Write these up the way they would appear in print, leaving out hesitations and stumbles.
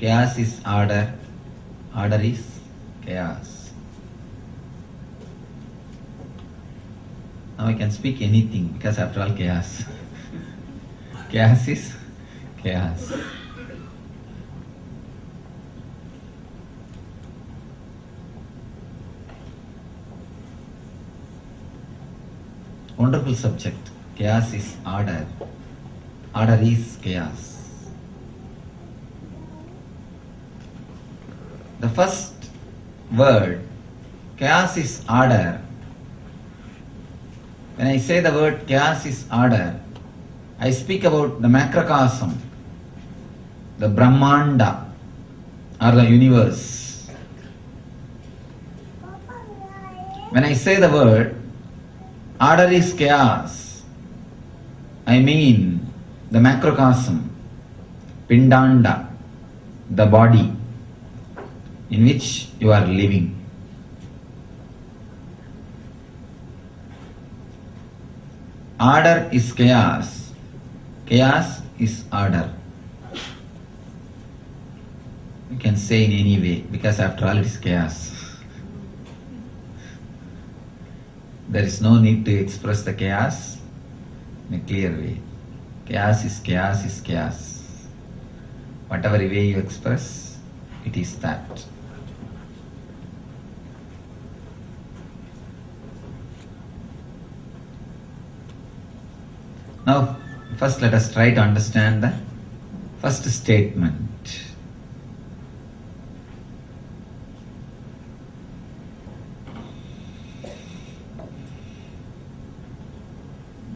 Chaos is order. Order is chaos. Now I can speak anything because after all chaos. Chaos is chaos. Wonderful subject. Chaos is order. Order is chaos. The first word, chaos is order. When I say the word chaos is order, I speak about the macrocosm, the Brahmanda, or the universe. When I say the word order is chaos, I mean the macrocosm, Pindanda, the body in which you are living. Order is chaos. Chaos is order. You can say in any way because after all it is chaos. There is no need to express the chaos in a clear way. Chaos is chaos is chaos. Whatever way you express, it is that. Now, first let us try to understand the first statement.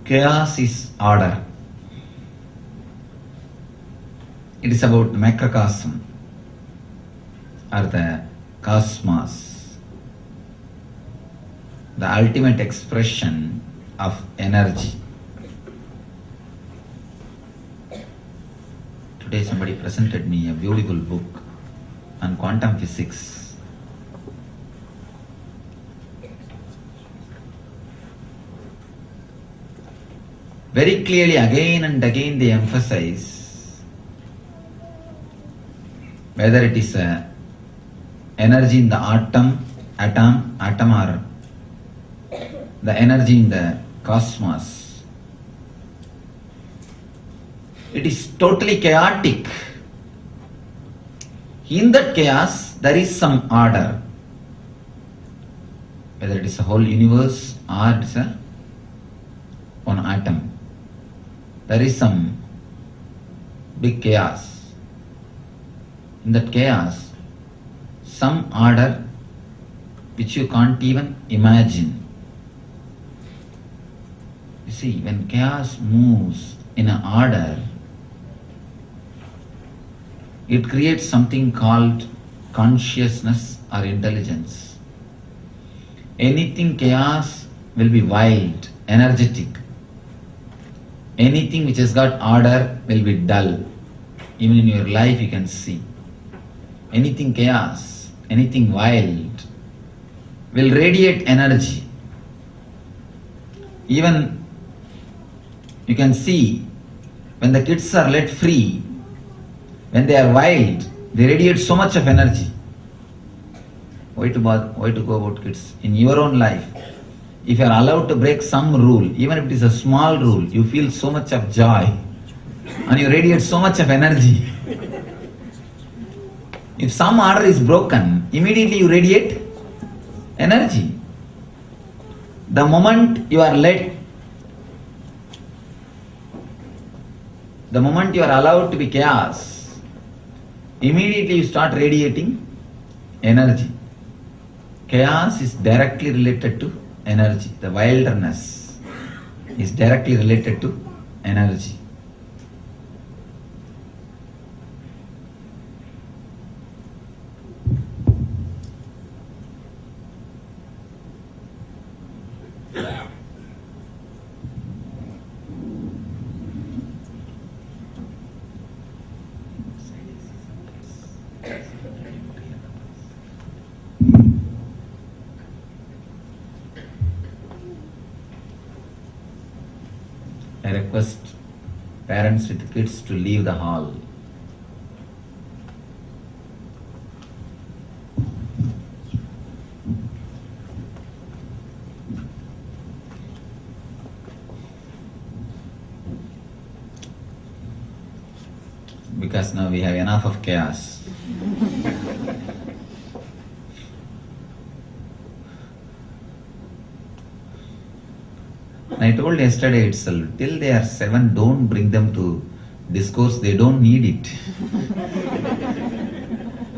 Chaos is order. It is about the macrocosm or the cosmos, the ultimate expression of energy. Today somebody presented me a beautiful book on quantum physics. Very clearly again and again they emphasize whether it is energy in the atom or the energy in the cosmos. It is totally chaotic. In that chaos, there is some order. Whether it is a whole universe or it is one atom, there is some big chaos. In that chaos, some order which you can't even imagine. You see, when chaos moves in an order, it creates something called consciousness or intelligence. Anything chaos will be wild, energetic. Anything which has got order will be dull. Even in your life you can see. Anything chaos, anything wild will radiate energy. Even you can see when the kids are let free, when they are wild, they radiate so much of energy. Why to go about kids? In your own life, if you are allowed to break some rule, even if it is a small rule, you feel so much of joy and you radiate so much of energy. If some order is broken, immediately you radiate energy. The moment you are allowed to be chaos, immediately you start radiating energy. Chaos is directly related to energy. The wilderness is directly related to energy. I request parents with kids to leave the hall. because now we have enough of chaos. I told yesterday itself, till they are 7, don't bring them to discourse, they don't need it.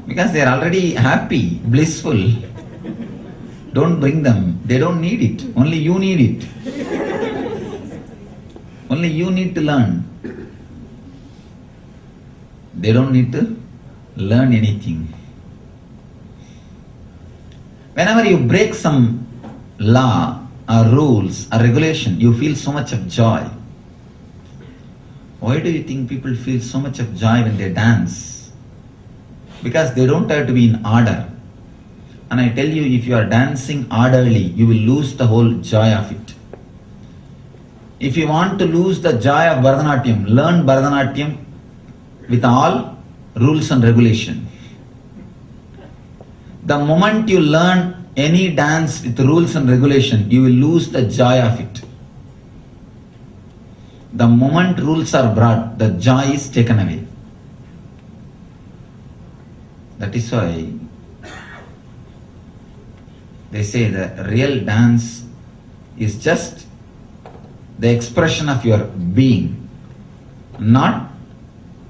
Because they are already happy, blissful. Don't bring them, they don't need it, only you need it. Only you need to learn. They don't need to learn anything. Whenever you break some law or rules or regulation, you feel so much of joy. Why do you think people feel so much of joy when they dance? Because they don't have to be in order. And I tell you, if you are dancing orderly, you will lose the whole joy of it. If you want to lose the joy of Bharatanatyam, learn Bharatanatyam with all rules and regulation. The moment you learn any dance with rules and regulation, you will lose the joy of it. The moment rules are brought, the joy is taken away. That is why they say the real dance is just the expression of your being, not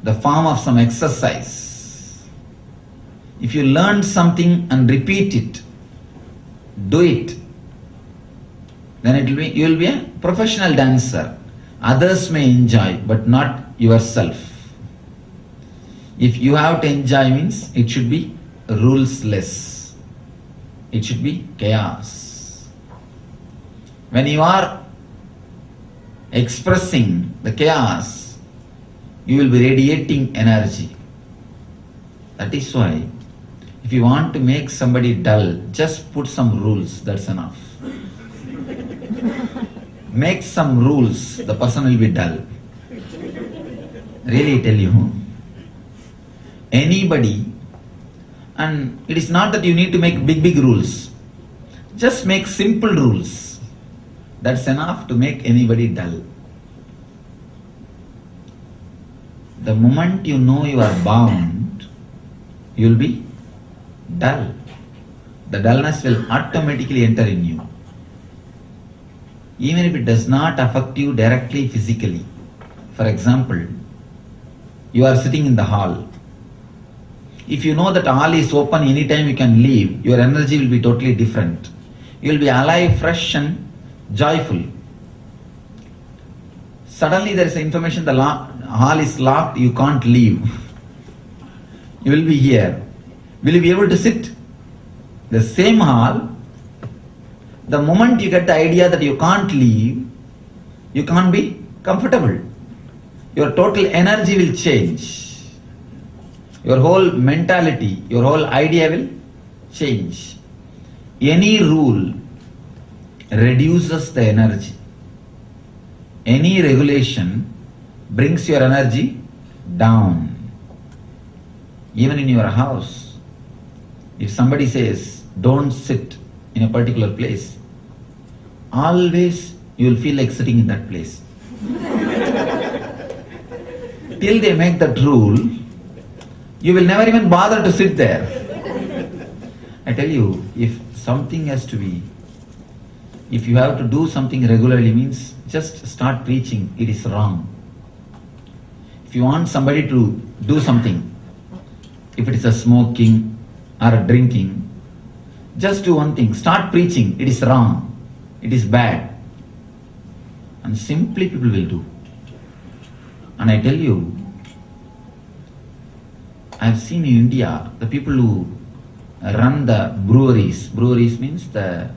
the form of some exercise. If you learn something and repeat it, do it, then you will be a professional dancer. Others may enjoy, but not yourself. If you have to enjoy means it should be rules-less. It should be chaos. When you are expressing the chaos, you will be radiating energy. That is why if you want to make somebody dull, just put some rules, that's enough. Make some rules, the person will be dull. Really tell you, anybody, and it is not that you need to make big rules. Just make simple rules. That's enough to make anybody dull. The moment you know you are bound, you will be dull. The dullness will automatically enter in you. Even if it does not affect you directly physically. For example, you are sitting in the hall. If you know that hall is open, anytime you can leave, your energy will be totally different. You will be alive, fresh and joyful. Suddenly there is information the hall is locked, you can't leave. You will be here. Will you be able to sit? The same hall, the moment you get the idea that you can't leave, you can't be comfortable. Your total energy will change. Your whole mentality, your whole idea will change. Any rule reduces the energy. Any regulation brings your energy down. Even in your house, if somebody says, don't sit in a particular place, always you will feel like sitting in that place. Till they make that rule, you will never even bother to sit there. I tell you, if something has to be, if you have to do something regularly means just start preaching, it is wrong. If you want somebody to do something, if it is a smoking or a drinking, just do one thing, start preaching, it is wrong, it is bad. And simply people will do. And I tell you, I have seen in India, the people who run the breweries means the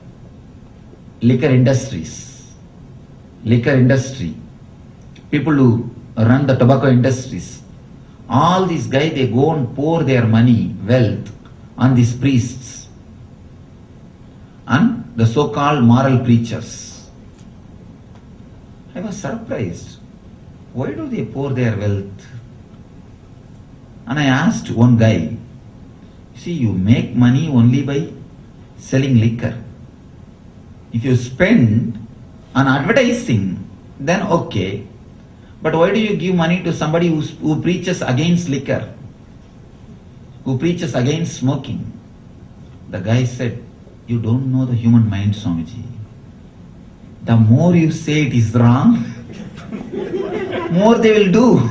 liquor industry, people who run the tobacco industries, all these guys, they go and pour their money, wealth on these priests and the so-called moral preachers. I was surprised. Why do they pour their wealth? And I asked one guy, see, you make money only by selling liquor. If you spend on advertising, then okay. But why do you give money to somebody who preaches against liquor, who preaches against smoking? The guy said, you don't know the human mind, Swamiji. The more you say it is wrong, more they will do.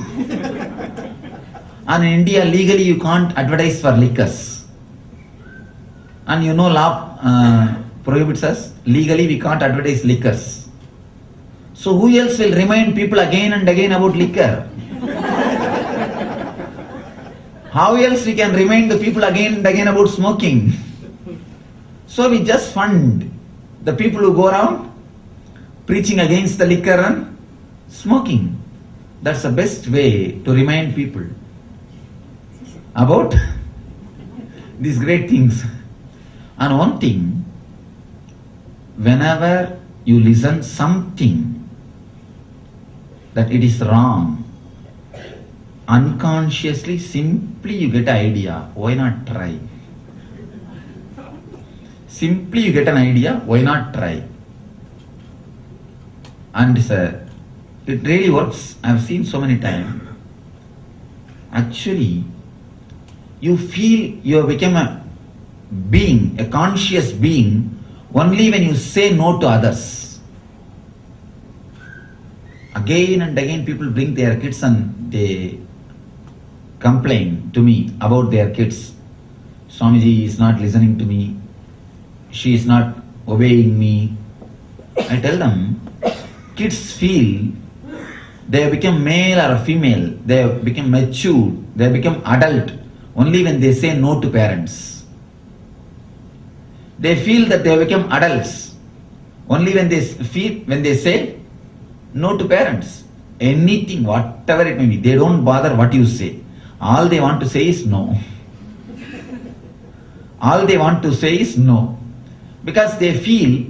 And in India, legally you can't advertise for liquors. And you know law prohibits us. Legally we can't advertise liquors. So who else will remind people again and again about liquor? How else we can remind the people again and again about smoking? So we just fund the people who go around preaching against the liquor and smoking. That's the best way to remind people about these great things. And one thing, whenever you listen something that it is wrong, unconsciously, simply you get an idea, why not try? Simply you get an idea, why not try? And it really works. I have seen so many times. Actually, you feel you have become a being, a conscious being, only when you say no to others. Again and again people bring their kids and they complain to me about their kids. Swamiji is not listening to me. She is not obeying me. I tell them, kids feel they have become male or female, they have become mature, they have become adult only when they say no to parents. They feel that they have become adults only when they say no to parents. Anything, whatever it may be, they don't bother what you say. All they want to say is no. All they want to say is no. Because they feel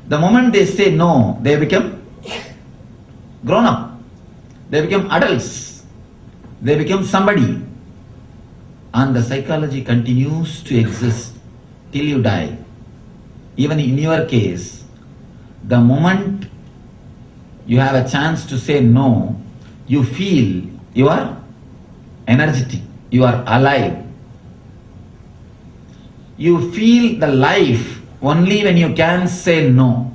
the moment they say no, they become grown up. They become adults. They become somebody. And the psychology continues to exist till you die. Even in your case, the moment you have a chance to say no, you feel you are energetic, you are alive. You feel the life only when you can say no.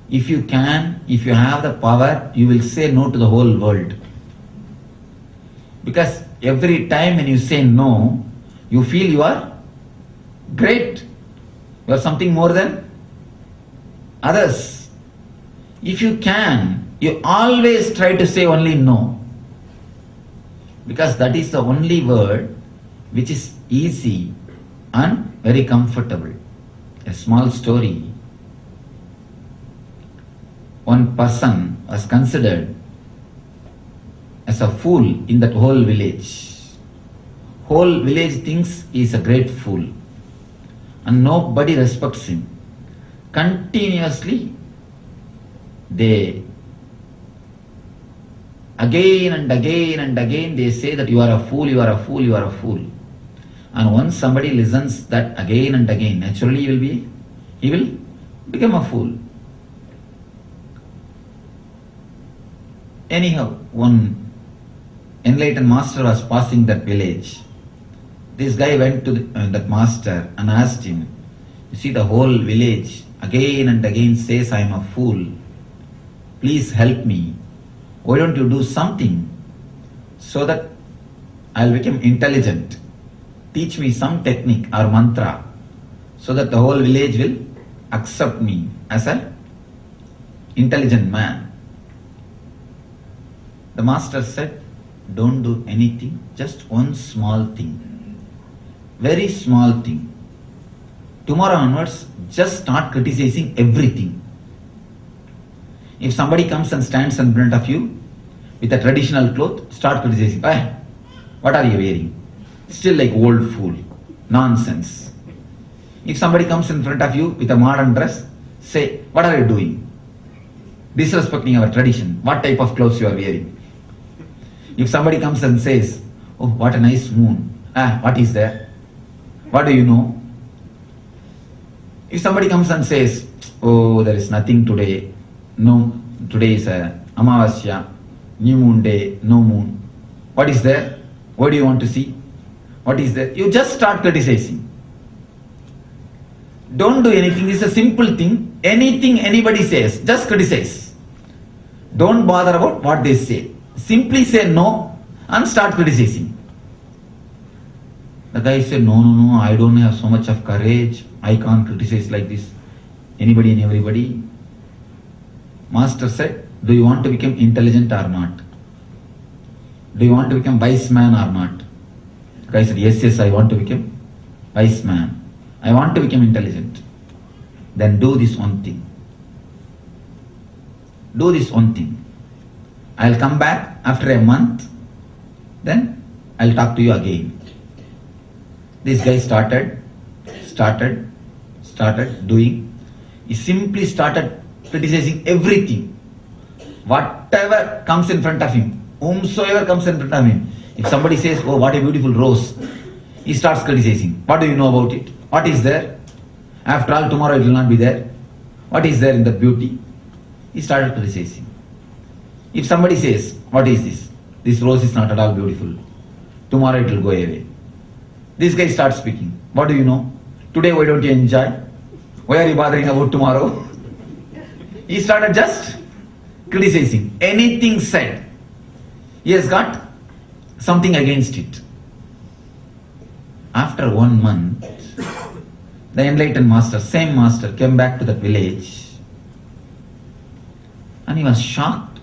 If you can, if you have the power, you will say no to the whole world. Because every time when you say no, you feel you are great. You are something more than others. If you can, you always try to say only no. Because that is the only word which is easy and very comfortable. A small story. One person was considered as a fool in that whole village. Whole village thinks he is a great fool. And nobody respects him. Continuously, they again and again and again they say that you are a fool, you are a fool, you are a fool. And once somebody listens that again and again, naturally he will become a fool. Anyhow, one enlightened master was passing that village. This guy went to that master and asked him, you see, the whole village again and again says I am a fool. Please help me. Why don't you do something so that I'll become intelligent? Teach me some technique or mantra so that the whole village will accept me as an intelligent man. The master said, don't do anything, just one small thing. Very small thing. Tomorrow onwards, just start criticizing everything. If somebody comes and stands in front of you with a traditional cloth, start criticizing. Hey, what are you wearing? Still like old fool. Nonsense. If somebody comes in front of you with a modern dress, say, what are you doing? Disrespecting our tradition. What type of clothes you are wearing? If somebody comes and says, oh, what a nice moon. What is there? What do you know? If somebody comes and says, oh, there is nothing today. No, today is a Amavasya, new moon day, no moon. What is there? What do you want to see? What is there? You just start criticizing. Don't do anything. It's a simple thing. Anything anybody says, just criticize. Don't bother about what they say. Simply say no and start criticizing. The guy said, no, I don't have so much of courage. I can't criticize like this. Anybody and everybody. Master said, do you want to become intelligent or not? Do you want to become wise man or not? The guy said, yes, I want to become wise man. I want to become intelligent. Then do this one thing. Do this one thing. I'll come back after a month. Then I'll talk to you again. This guy started doing. He simply started criticizing everything. Whatever comes in front of him, whomsoever comes in front of him. If somebody says, oh, what a beautiful rose, he starts criticizing. What do you know about it? What is there? After all, tomorrow it will not be there. What is there in the beauty? He started criticizing. If somebody says, what is this? This rose is not at all beautiful. Tomorrow it will go away. This guy starts speaking. What do you know? Today why don't you enjoy? Why are you bothering about tomorrow? He started just criticizing. Anything said, he has got something against it. After 1 month, the enlightened master, same master, came back to that village and he was shocked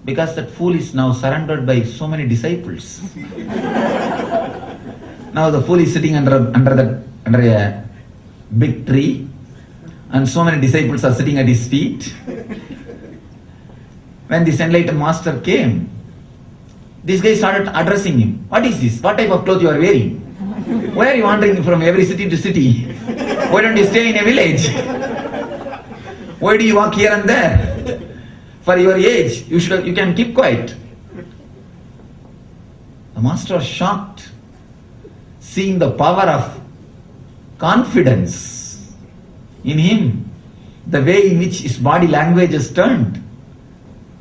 because that fool is now surrounded by so many disciples. Now the fool is sitting under a big tree and so many disciples are sitting at his feet. When this enlightened master came, this guy started addressing him. What is this? What type of clothes you are wearing? Why are you wandering from every city to city? Why don't you stay in a village? Why do you walk here and there? For your age, you can keep quiet. The master was shocked, seeing the power of confidence in him, the way in which his body language has turned,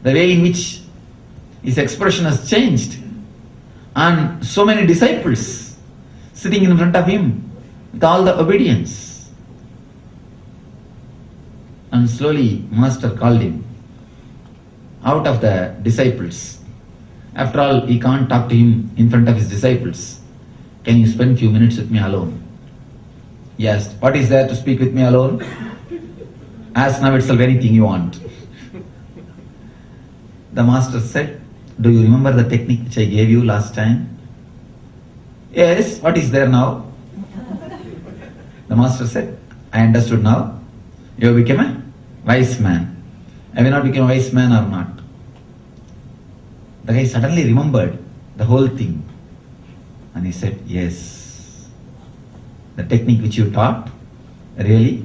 the way in which his expression has changed, and so many disciples sitting in front of him with all the obedience. And slowly master called him out of the disciples. After all, he can't talk to him in front of his disciples. Can you spend few minutes with me alone? Yes. What is there to speak with me alone? Ask now itself anything you want. The master said, do you remember the technique which I gave you last time? Yes. What is there now? The master said, I understood now. You have become a wise man. Have you not become a wise man or not? The guy suddenly remembered the whole thing. And he said, yes. The technique which you taught really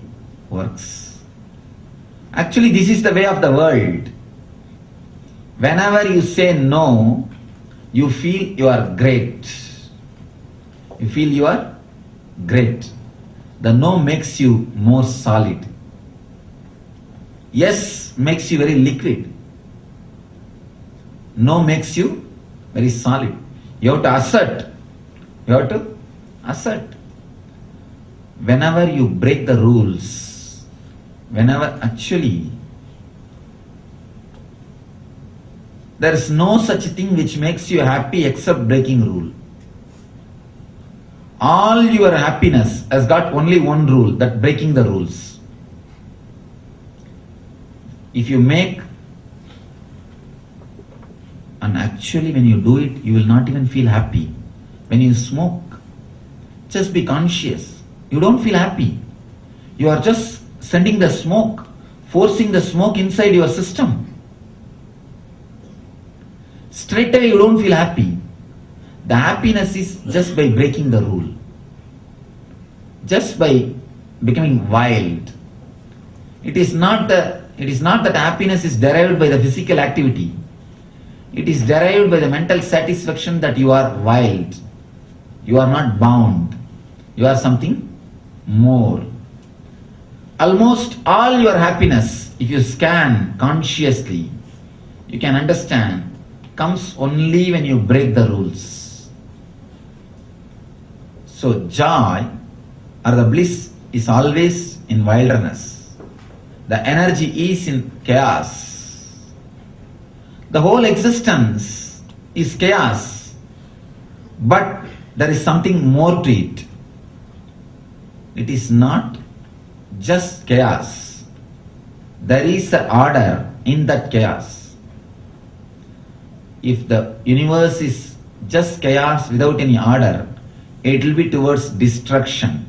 works. Actually, this is the way of the world. Whenever you say no, you feel you are great. You feel you are great. The no makes you more solid. Yes makes you very liquid. No makes you very solid. You have to assert. You have to assert. Whenever you break the rules, whenever actually there is no such thing which makes you happy except breaking rule. All your happiness has got only one rule, that breaking the rules. If you make, and actually when you do it, you will not even feel happy. When you smoke, just be conscious. You don't feel happy. You are just sending the smoke, forcing the smoke inside your system. Straight away you don't feel happy. The happiness is just by breaking the rule. Just by becoming wild. It is not that happiness is derived by the physical activity. It is derived by the mental satisfaction that you are wild. You are not bound. You are something more. Almost all your happiness, if you scan consciously, you can understand, comes only when you break the rules. So joy or the bliss is always in wilderness. The energy is in chaos. The whole existence is chaos, but there is something more to it. It is not just chaos. There is an order in that chaos. If the universe is just chaos without any order, it will be towards destruction.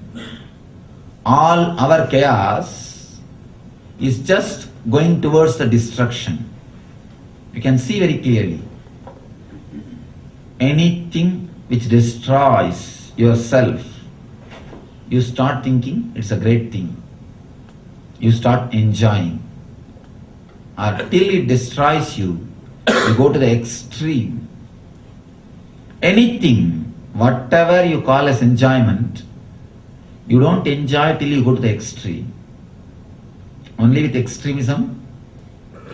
All our chaos is just going towards the destruction. You can see very clearly. Anything which destroys yourself, you start thinking it's a great thing. You start enjoying. Or till it destroys you, you go to the extreme. Anything, whatever you call as enjoyment, you don't enjoy till you go to the extreme. Only with extremism,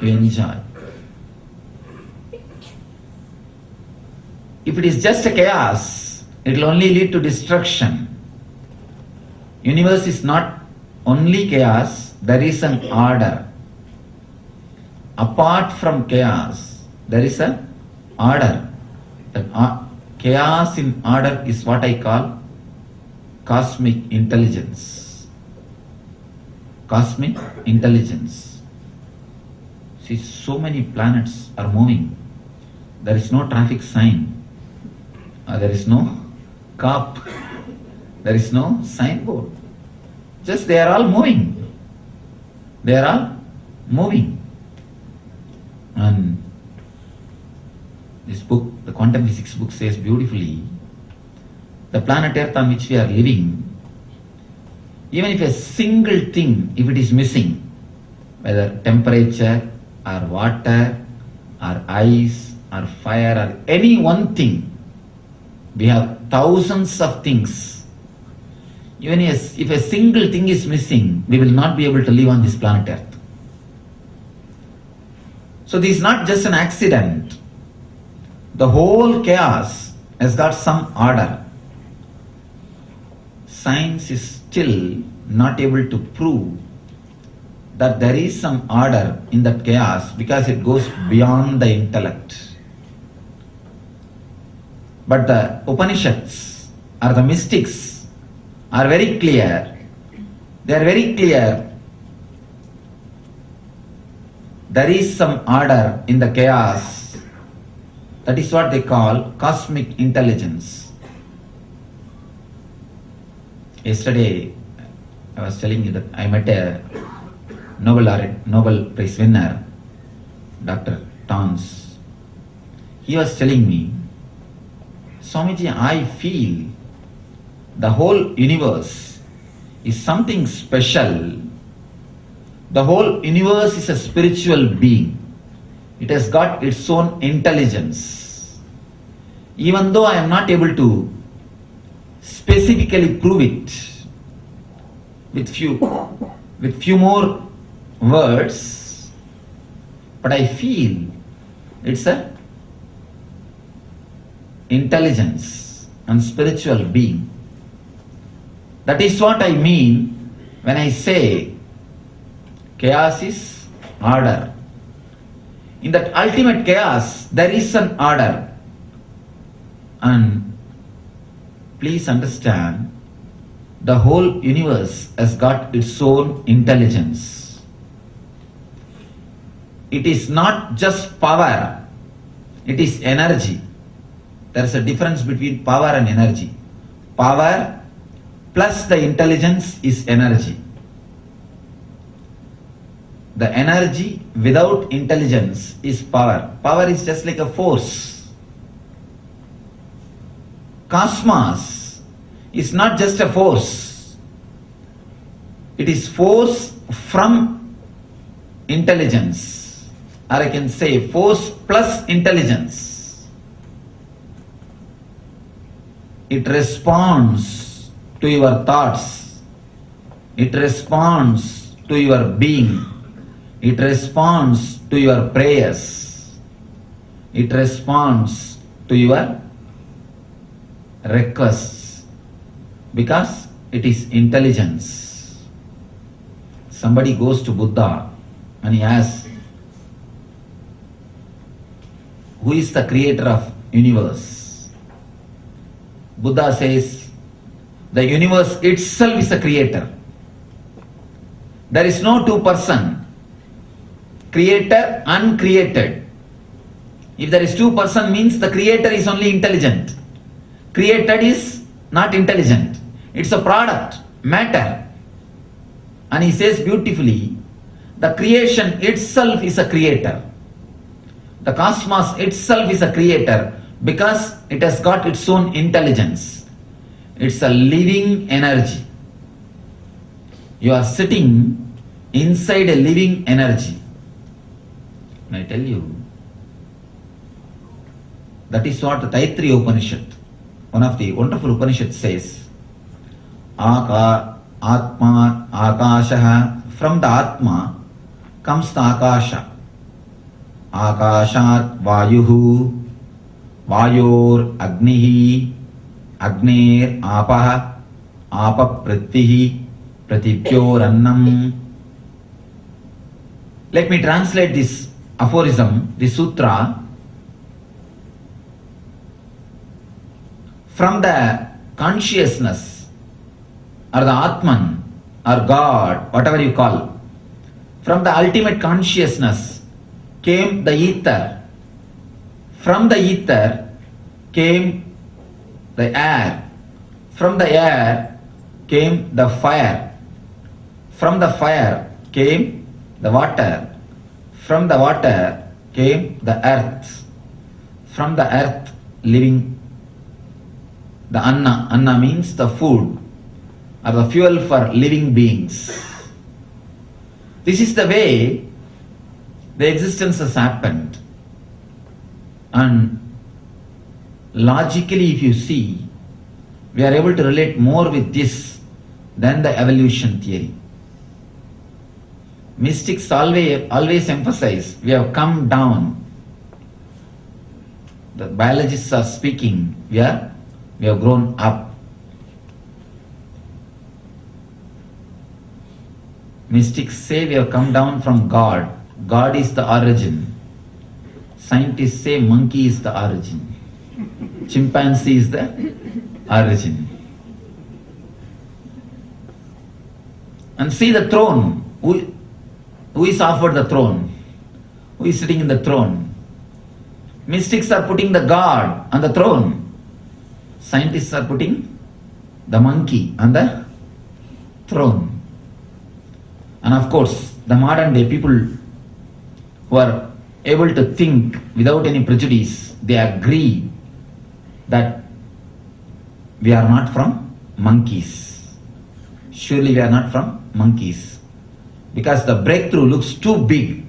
you enjoy. If it is just a chaos, it will only lead to destruction. Universe is not only chaos, there is an order. Apart from chaos, there is an order. That chaos in order is what I call cosmic intelligence. Cosmic intelligence. See, so many planets are moving. There is no traffic sign. There is no cop. There is no signboard. Just they are all moving. They are all moving. And this book, the quantum physics book, says beautifully, the planet Earth on which we are living, even if a single thing, if it is missing, whether temperature or water or ice or fire or any one thing, we have thousands of things. Even if a single thing is missing, we will not be able to live on this planet Earth. So this is not just an accident. The whole chaos has got some order. Science is still not able to prove that there is some order in that chaos because it goes beyond the intellect. But the Upanishads or the mystics are very clear. They are very clear. There is some order in the chaos. That is what they call cosmic intelligence. Yesterday, I was telling you that I met a Nobel Prize winner, Dr. Tons. He was telling me, Swamiji, I feel the whole universe is something special. The whole universe is a spiritual being. It has got its own intelligence. Even though I am not able to specifically prove it with few more words, but I feel it's a intelligence and spiritual being. That is what I mean when I say chaos is order. In that ultimate chaos, there is an order. And please understand, the whole universe has got its own intelligence. It is not just power, it is energy. There is a difference between power and energy. Power plus the intelligence is energy. The energy without intelligence is power. Power is just like a force. Cosmos is not just a force. It is force from intelligence. Or I can say force plus intelligence. It responds to your thoughts. It responds to your being. It responds to your prayers. It responds to your requests because it is intelligence. Somebody goes to Buddha and he asks, who is the creator of universe? Buddha says, the universe itself is a creator. There is no two-person, creator, uncreated. If there is two-person means the creator is only intelligent. Created is not intelligent. It's a product, matter. And he says beautifully, the creation itself is a creator. The cosmos itself is a creator because it has got its own intelligence. It's a living energy. You are sitting inside a living energy. And I tell you, that is what the Taittiriya Upanishad, one of the wonderful Upanishads says, Atma Akasha, from the Atma comes the Akasha. Akashat Vayuhu, Vayor Agnihi, Agner Apaha, Apa Pritvihi, Pratibhyor Annam. Let me translate this aphorism, this sutra. From the consciousness or the Atman or God, whatever you call, from the ultimate consciousness came the ether. From the ether came the air. From the air came the fire. From the fire came the water. From the water came the earth. From the earth, living, the anna. Anna means the food or the fuel for living beings. This is the way the existence has happened. And logically, if you see, we are able to relate more with this than the evolution theory. Mystics always emphasize we have come down. The biologists are speaking, we have grown up. Mystics say we have come down from God. God is the origin. Scientists say monkey is the origin. Chimpanzee is the origin. And see the throne. Who is offered the throne? Who is sitting in the throne? Mystics are putting the God on the throne. Scientists are putting the monkey on the throne. And of course, the modern day people who are able to think without any prejudice, they agree that we are not from monkeys. Surely we are not from monkeys. Because the breakthrough looks too big.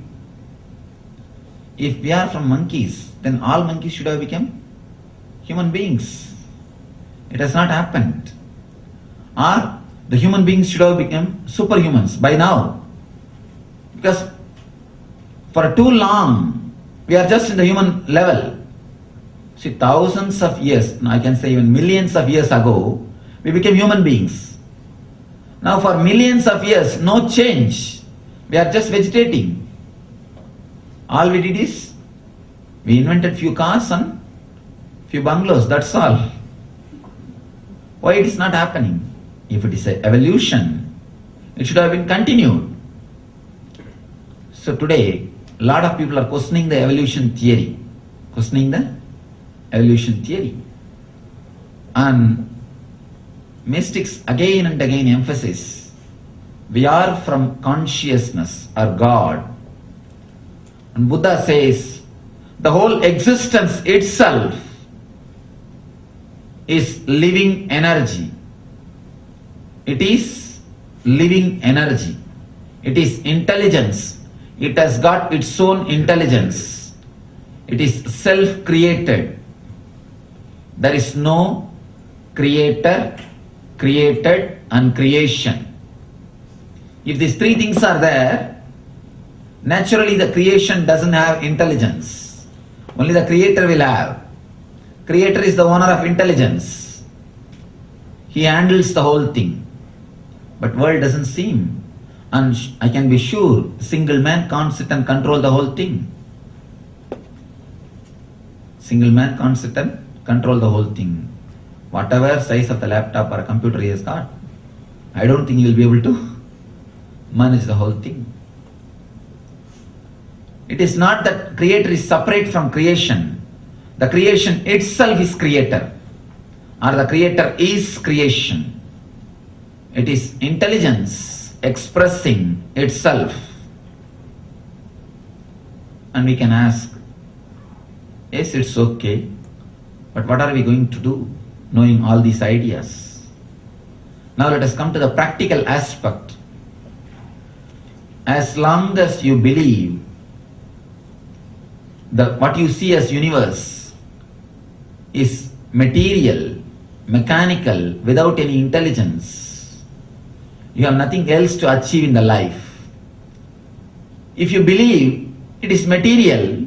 If we are from monkeys, then all monkeys should have become human beings. It has not happened. Or the human beings should have become superhumans by now. Because for too long, we are just in the human level. See, thousands of years, I can say even millions of years ago, we became human beings. Now for millions of years, no change. We are just vegetating. All we did is, we invented few cars and few bungalows, that's all. Why it is not happening? If it is an evolution, it should have been continued. So today, a lot of people are questioning the evolution theory. Questioning the evolution theory. And mystics again and again emphasize, we are from consciousness or God. And Buddha says, the whole existence itself is living energy. It is living energy. It is intelligence. It has got its own intelligence. It is self-created. There is no creator, created and creation. If these three things are there, naturally the creation doesn't have intelligence. Only the Creator will have. Creator is the owner of intelligence. He handles the whole thing. But world doesn't seem. And I can be sure, single man can't sit and control the whole thing. Single man can't sit and control the whole thing. Whatever size of the laptop or a computer he has got, I don't think he will be able to manage the whole thing. It is not that Creator is separate from creation. The creation itself is Creator, or the Creator is creation. It is intelligence expressing itself. And we can ask, yes, it's okay, but what are we going to do, knowing all these ideas? Now let us come to the practical aspect. As long as you believe that what you see as universe is material, mechanical, without any intelligence, you have nothing else to achieve in the life. If you believe it is material,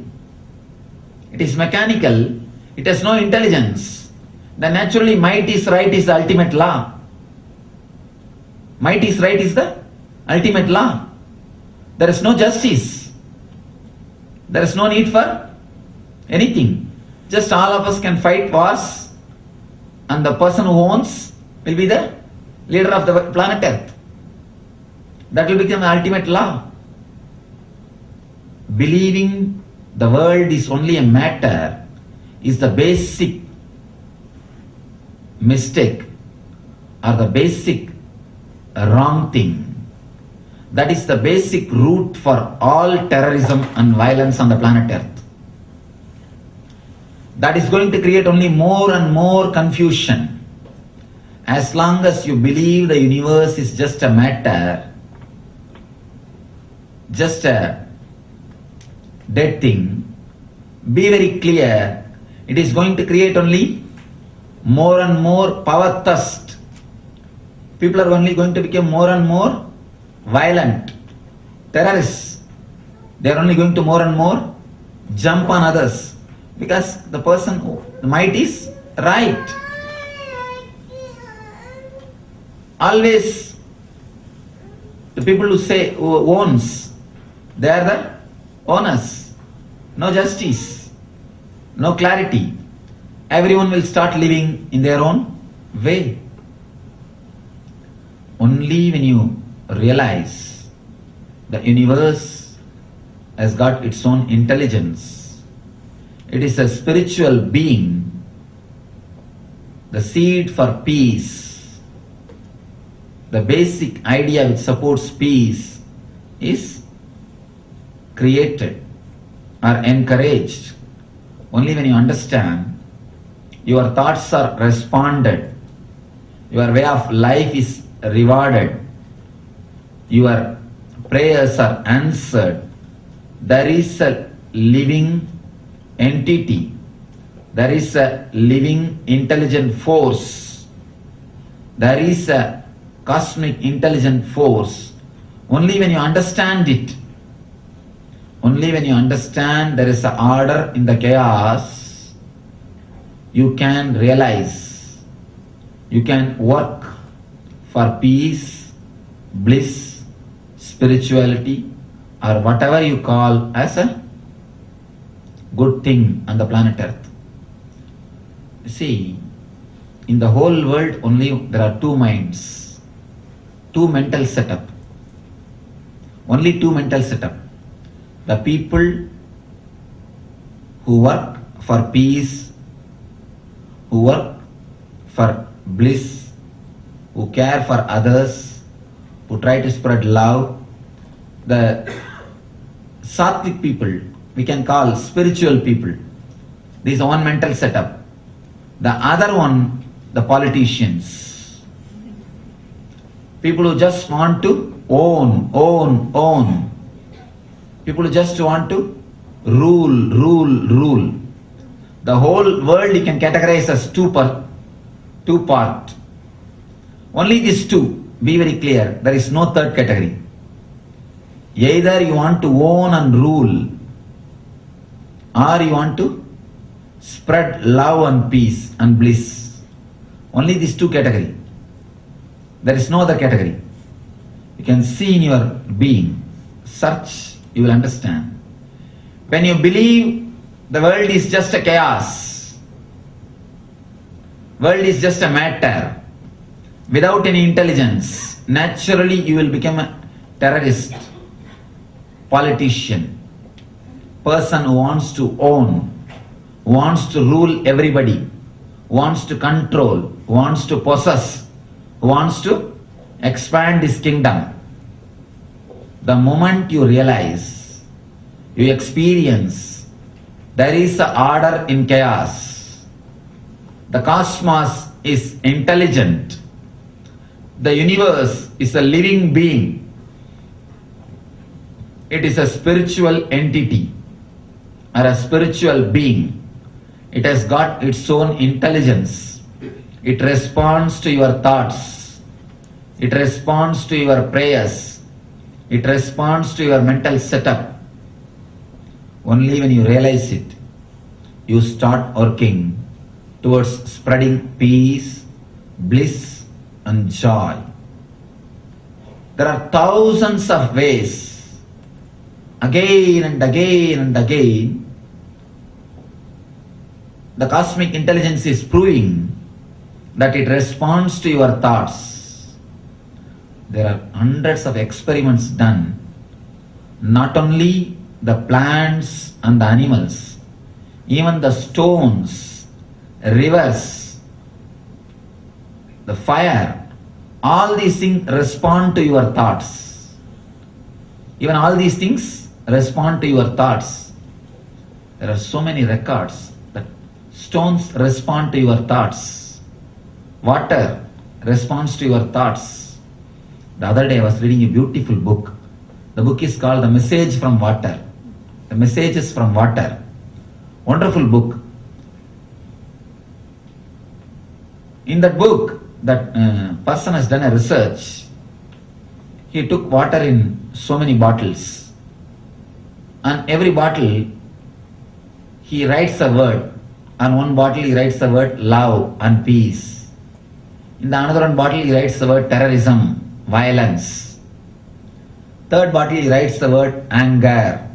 it is mechanical, it has no intelligence, then naturally might is right is the ultimate law. Might is right is the ultimate law. There is no justice. There is no need for anything. Just all of us can fight wars, and the person who owns will be the leader of the planet Earth. That will become the ultimate law. Believing the world is only a matter is the basic mistake or the basic wrong thing. That is the basic root for all terrorism and violence on the planet Earth. That is going to create only more and more confusion. As long as you believe the universe is just a matter, just a dead thing, be very clear, it is going to create only more and more power thirst. People are only going to become more and more violent, terrorists. They are only going to more and more jump on others, because the person who might is right. Always the people who say who owns, they are the owners. No justice, no clarity. Everyone will start living in their own way. Only when you realize the universe has got its own intelligence, it is a spiritual being, the seed for peace, the basic idea which supports peace is created or encouraged. Only when you understand, your thoughts are responded, your way of life is rewarded, your prayers are answered, there is a living entity, there is a living intelligent force, there is a cosmic intelligent force. Only when you understand it, only when you understand there is an order in the chaos, you can realize, you can work for peace, bliss, spirituality, or whatever you call as a good thing on the planet Earth. You see, in the whole world only there are two minds, two mental setup. Only two mental setup. The people who work for peace, who work for bliss, who care for others, who try to spread love. The sattvic people, we can call spiritual people. This is one mental setup. The other one, the politicians. People who just want to own. People who just want to rule. The whole world you can categorize as two part. Only these two. Be very clear. There is no third category. Either you want to own and rule, or you want to spread love and peace and bliss. Only these two categories. There is no other category. You can see in your being. Search, you will understand. When you believe the world is just a chaos, world is just a matter, without any intelligence, naturally you will become a terrorist, politician, person who wants to own, wants to rule everybody, wants to control, wants to possess, wants to expand his kingdom. The moment you realize, you experience, there is an order in chaos. The cosmos is intelligent. The universe is a living being. It is a spiritual entity or a spiritual being. It has got its own intelligence. It responds to your thoughts. It responds to your prayers. It responds to your mental setup. Only when you realize it, you start working towards spreading peace, bliss, and joy. There are thousands of ways, again and again and again. The cosmic intelligence is proving that it responds to your thoughts. There are hundreds of experiments done, not only the plants and the animals, even the stones, rivers, the fire, all these things respond to your thoughts. Even all these things respond to your thoughts. There are so many records that stones respond to your thoughts. Water responds to your thoughts. The other day I was reading a beautiful book. The book is called The Message from Water. The Messages from Water. Wonderful book. In that book, that person has done a research. He took water in so many bottles, and every bottle he writes a word. On one bottle he writes the word love and peace. In the another one bottle he writes the word terrorism, violence. Third bottle he writes the word anger.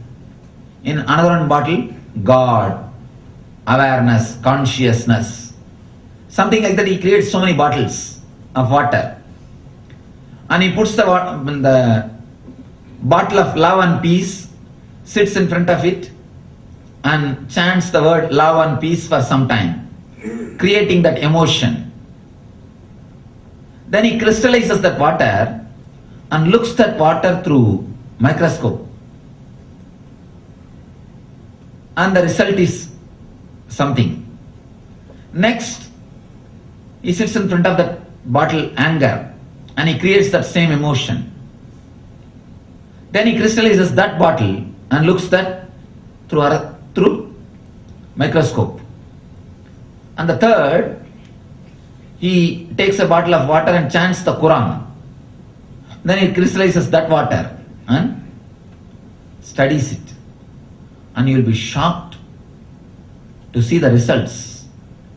In another one bottle, God, awareness, consciousness. Something like that. He creates so many bottles of water. And he puts the bottle of love and peace, sits in front of it and chants the word love and peace for some time, creating that emotion. Then he crystallizes that water and looks that water through microscope. And the result is something. Next, he sits in front of that bottle anger and he creates that same emotion. Then he crystallizes that bottle and looks that through microscope. And the third, he takes a bottle of water and chants the Quran. Then he crystallizes that water and studies it. And you will be shocked to see the results.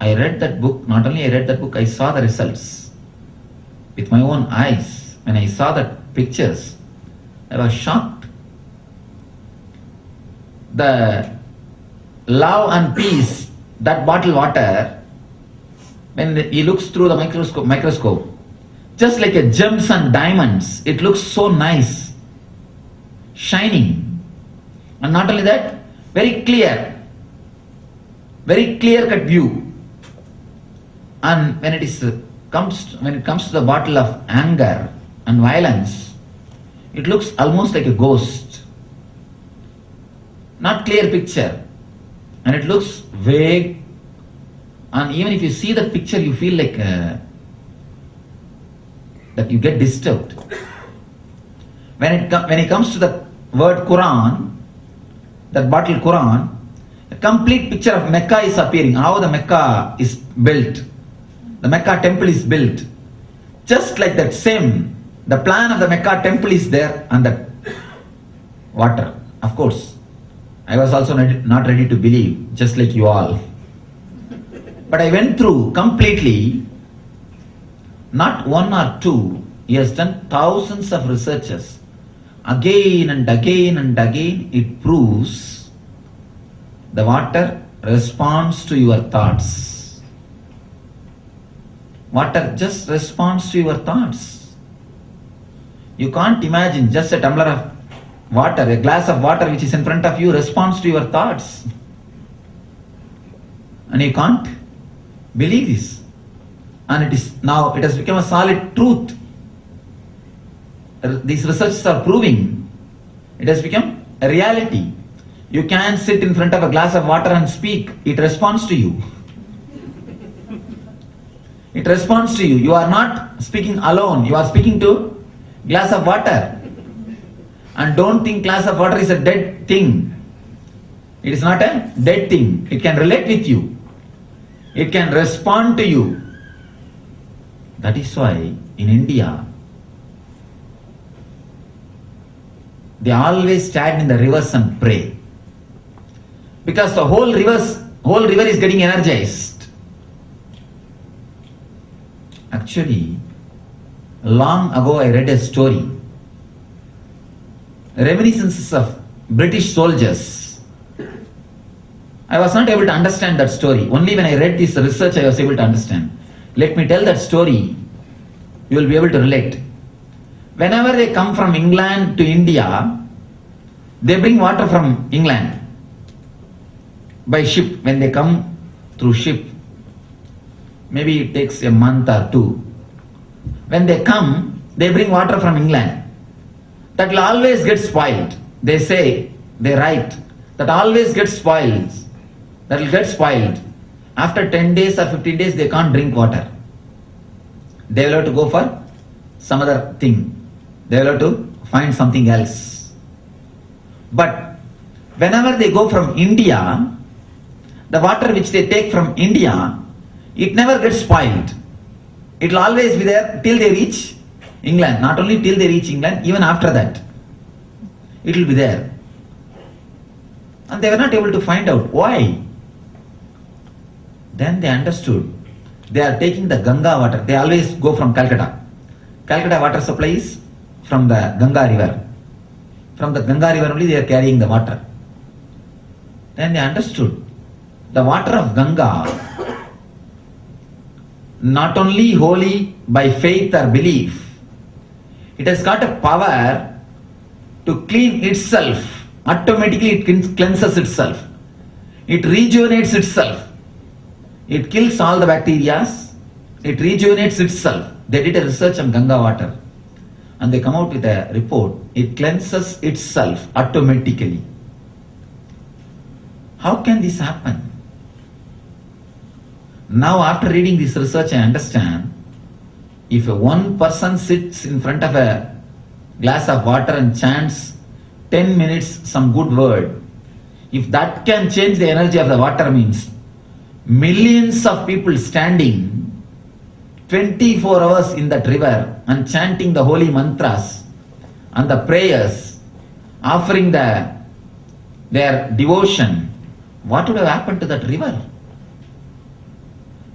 I read that book. Not only I read that book, I saw the results with my own eyes. When I saw the pictures, I was shocked. The love and peace, that bottled water, when he looks through the microscope, just like a gems and diamonds, it looks so nice, shining. And not only that, very clear cut view. And when it comes to the bottle of anger and violence, it looks almost like a ghost. Not clear picture. And it looks vague. And even if you see the picture, you feel like that you get disturbed. When it comes to the word Quran, that bottle Quran, a complete picture of Mecca is appearing. How the Mecca is built. The Mecca temple is built. Just like that same, the plan of the Mecca temple is there and that water. Of course, I was also not ready to believe, just like you all. But I went through completely, not one or two. He has done thousands of researches. Again and again and again, it proves the water responds to your thoughts. Water just responds to your thoughts. You can't imagine just a tumbler of water, a glass of water which is in front of you responds to your thoughts. And you can't believe this. And it has become a solid truth. These researches are proving it has become a reality. You can sit in front of a glass of water and speak. It responds to you. It responds to you. You are not speaking alone. You are speaking to glass of water. And don't think glass of water is a dead thing. It is not a dead thing. It can relate with you. It can respond to you. That is why in India, they always stand in the rivers and pray. Because the whole river is getting energized. Actually, long ago I read a story. Reminiscences of British soldiers. I was not able to understand that story. Only when I read this research I was able to understand. Let me tell that story. You will be able to relate. Whenever they come from England to India, they bring water from England by ship. When they come through ship, maybe it takes a month or two. When they come, they bring water from England. That will always get spoiled. They say, they write, that always gets spoiled. That will get spoiled. After 10 days or 15 days, they can't drink water. They will have to go for some other thing. They will have to find something else. But whenever they go from India, the water which they take from India, it never gets spoiled. It will always be there till they reach England. Not only till they reach England, even after that, it will be there. And they were not able to find out why. Then they understood. They are taking the Ganga water. They always go from Calcutta. Calcutta water supply is from the Ganga river. From the Ganga river only they are carrying the water. Then they understood. The water of Ganga, not only holy by faith or belief, it has got a power to clean itself. Automatically it cleanses itself. It rejuvenates itself. It kills all the bacteria. It rejuvenates itself. They did a research on Ganga water and they come out with a report. It cleanses itself automatically. How can this happen? Now after reading this research I understand, if one person sits in front of a glass of water and chants 10 minutes some good word, if that can change the energy of the water, means millions of people standing 24 hours in that river and chanting the holy mantras and the prayers, offering their devotion, what would have happened to that river?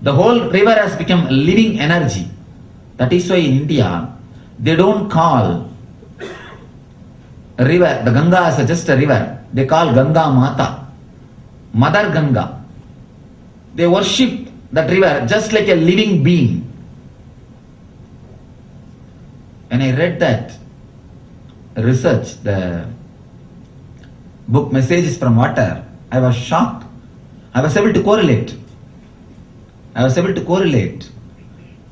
The whole river has become a living energy. That is why in India, they don't call a river, the Ganga as just a river. They call Ganga Mata, Mother Ganga. They worship that river just like a living being. When I read that research, the book Messages from Water, I was shocked. I was able to correlate.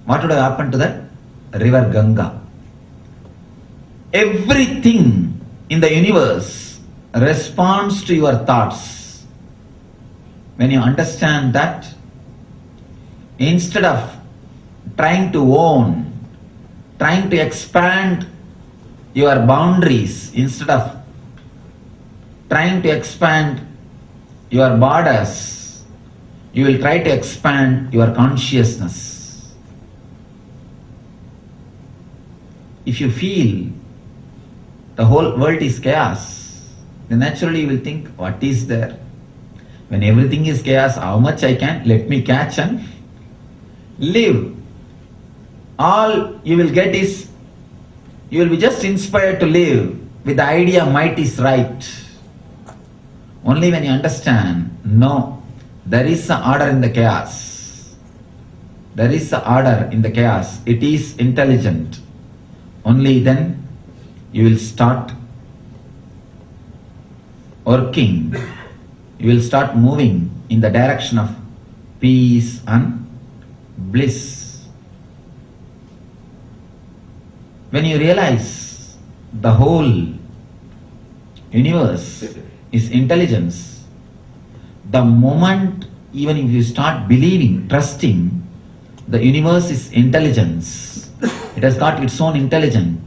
What would have happened to that river Ganga? Everything in the universe responds to your thoughts. When you understand that, instead of trying to own, trying to expand your boundaries, instead of trying to expand your borders, you will try to expand your consciousness. If you feel the whole world is chaos, then naturally you will think, what is there? When everything is chaos, how much I can, let me catch and live. All you will get is, you will be just inspired to live with the idea might is right. Only when you understand, no, there is an order in the chaos. There is an order in the chaos. It is intelligent. Only then you will start working. You will start moving in the direction of peace and bliss. When you realize the whole universe is intelligence, the moment even if you start believing, trusting, the universe is intelligence, it has got its own intelligence,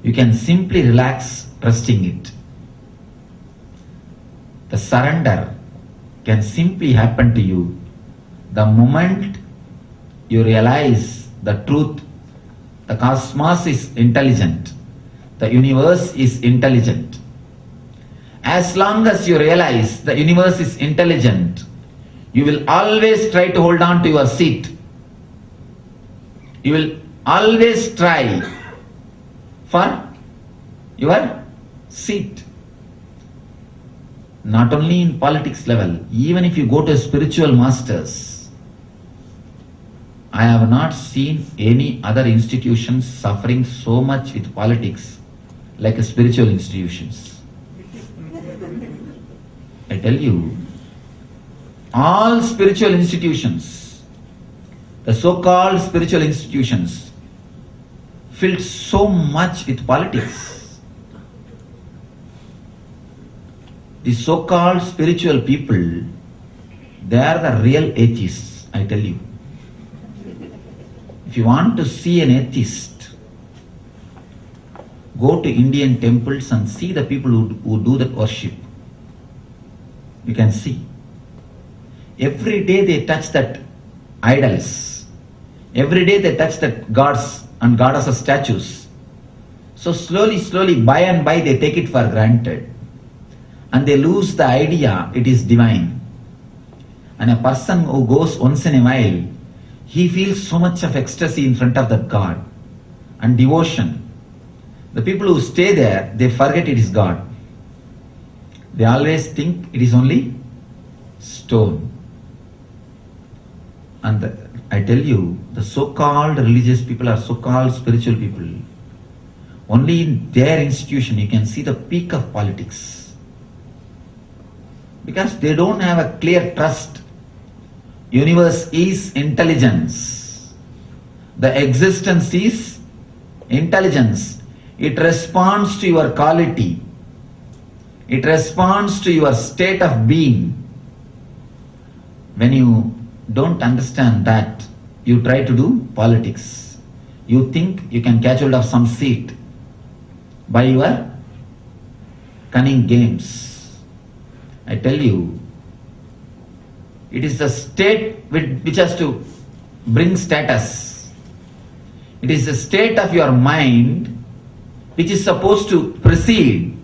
you can simply relax trusting it. The surrender can simply happen to you the moment you realize the truth. The cosmos is intelligent. The universe is intelligent. As long as you realize the universe is intelligent, you will always try to hold on to your seat. You will always try for your seat. Not only in politics level, even if you go to spiritual masters, I have not seen any other institutions suffering so much with politics like spiritual institutions. I tell you, all spiritual institutions, the so-called spiritual institutions, filled so much with politics. The so-called spiritual people, they are the real atheists, I tell you. If you want to see an atheist, go to Indian temples and see the people who do that worship. You can see. Every day they touch that idols. Every day they touch that gods and goddesses statues. So slowly, by and by they take it for granted. And they lose the idea it is divine. And a person who goes once in a while, he feels so much of ecstasy in front of that God and devotion. The people who stay there, they forget it is God. They always think it is only stone. And I tell you, the so-called religious people are so-called spiritual people. Only in their institution you can see the peak of politics. Because they don't have a clear trust. Universe is intelligence. The existence is intelligence. It responds to your quality. It responds to your state of being. When you don't understand that, you try to do politics. You think you can catch hold of some seat by your cunning games. I tell you, it is the state which has to bring status. It is the state of your mind which is supposed to precede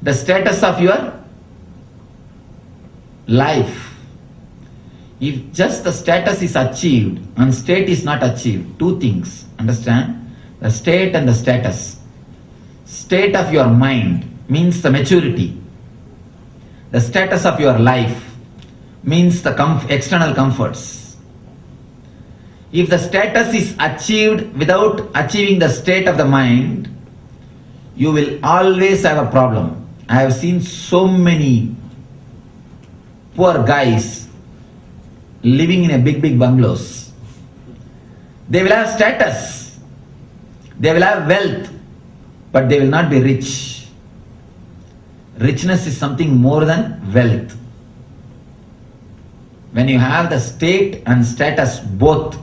the status of your life. If just the status is achieved and state is not achieved, two things, understand? The state and the status. State of your mind means the maturity. The status of your life means the external comforts. If the status is achieved without achieving the state of the mind, you will always have a problem. I have seen so many poor guys living in a big bungalows. They will have status, they will have wealth, but they will not be rich. Richness is something more than wealth. When you have the state and status both,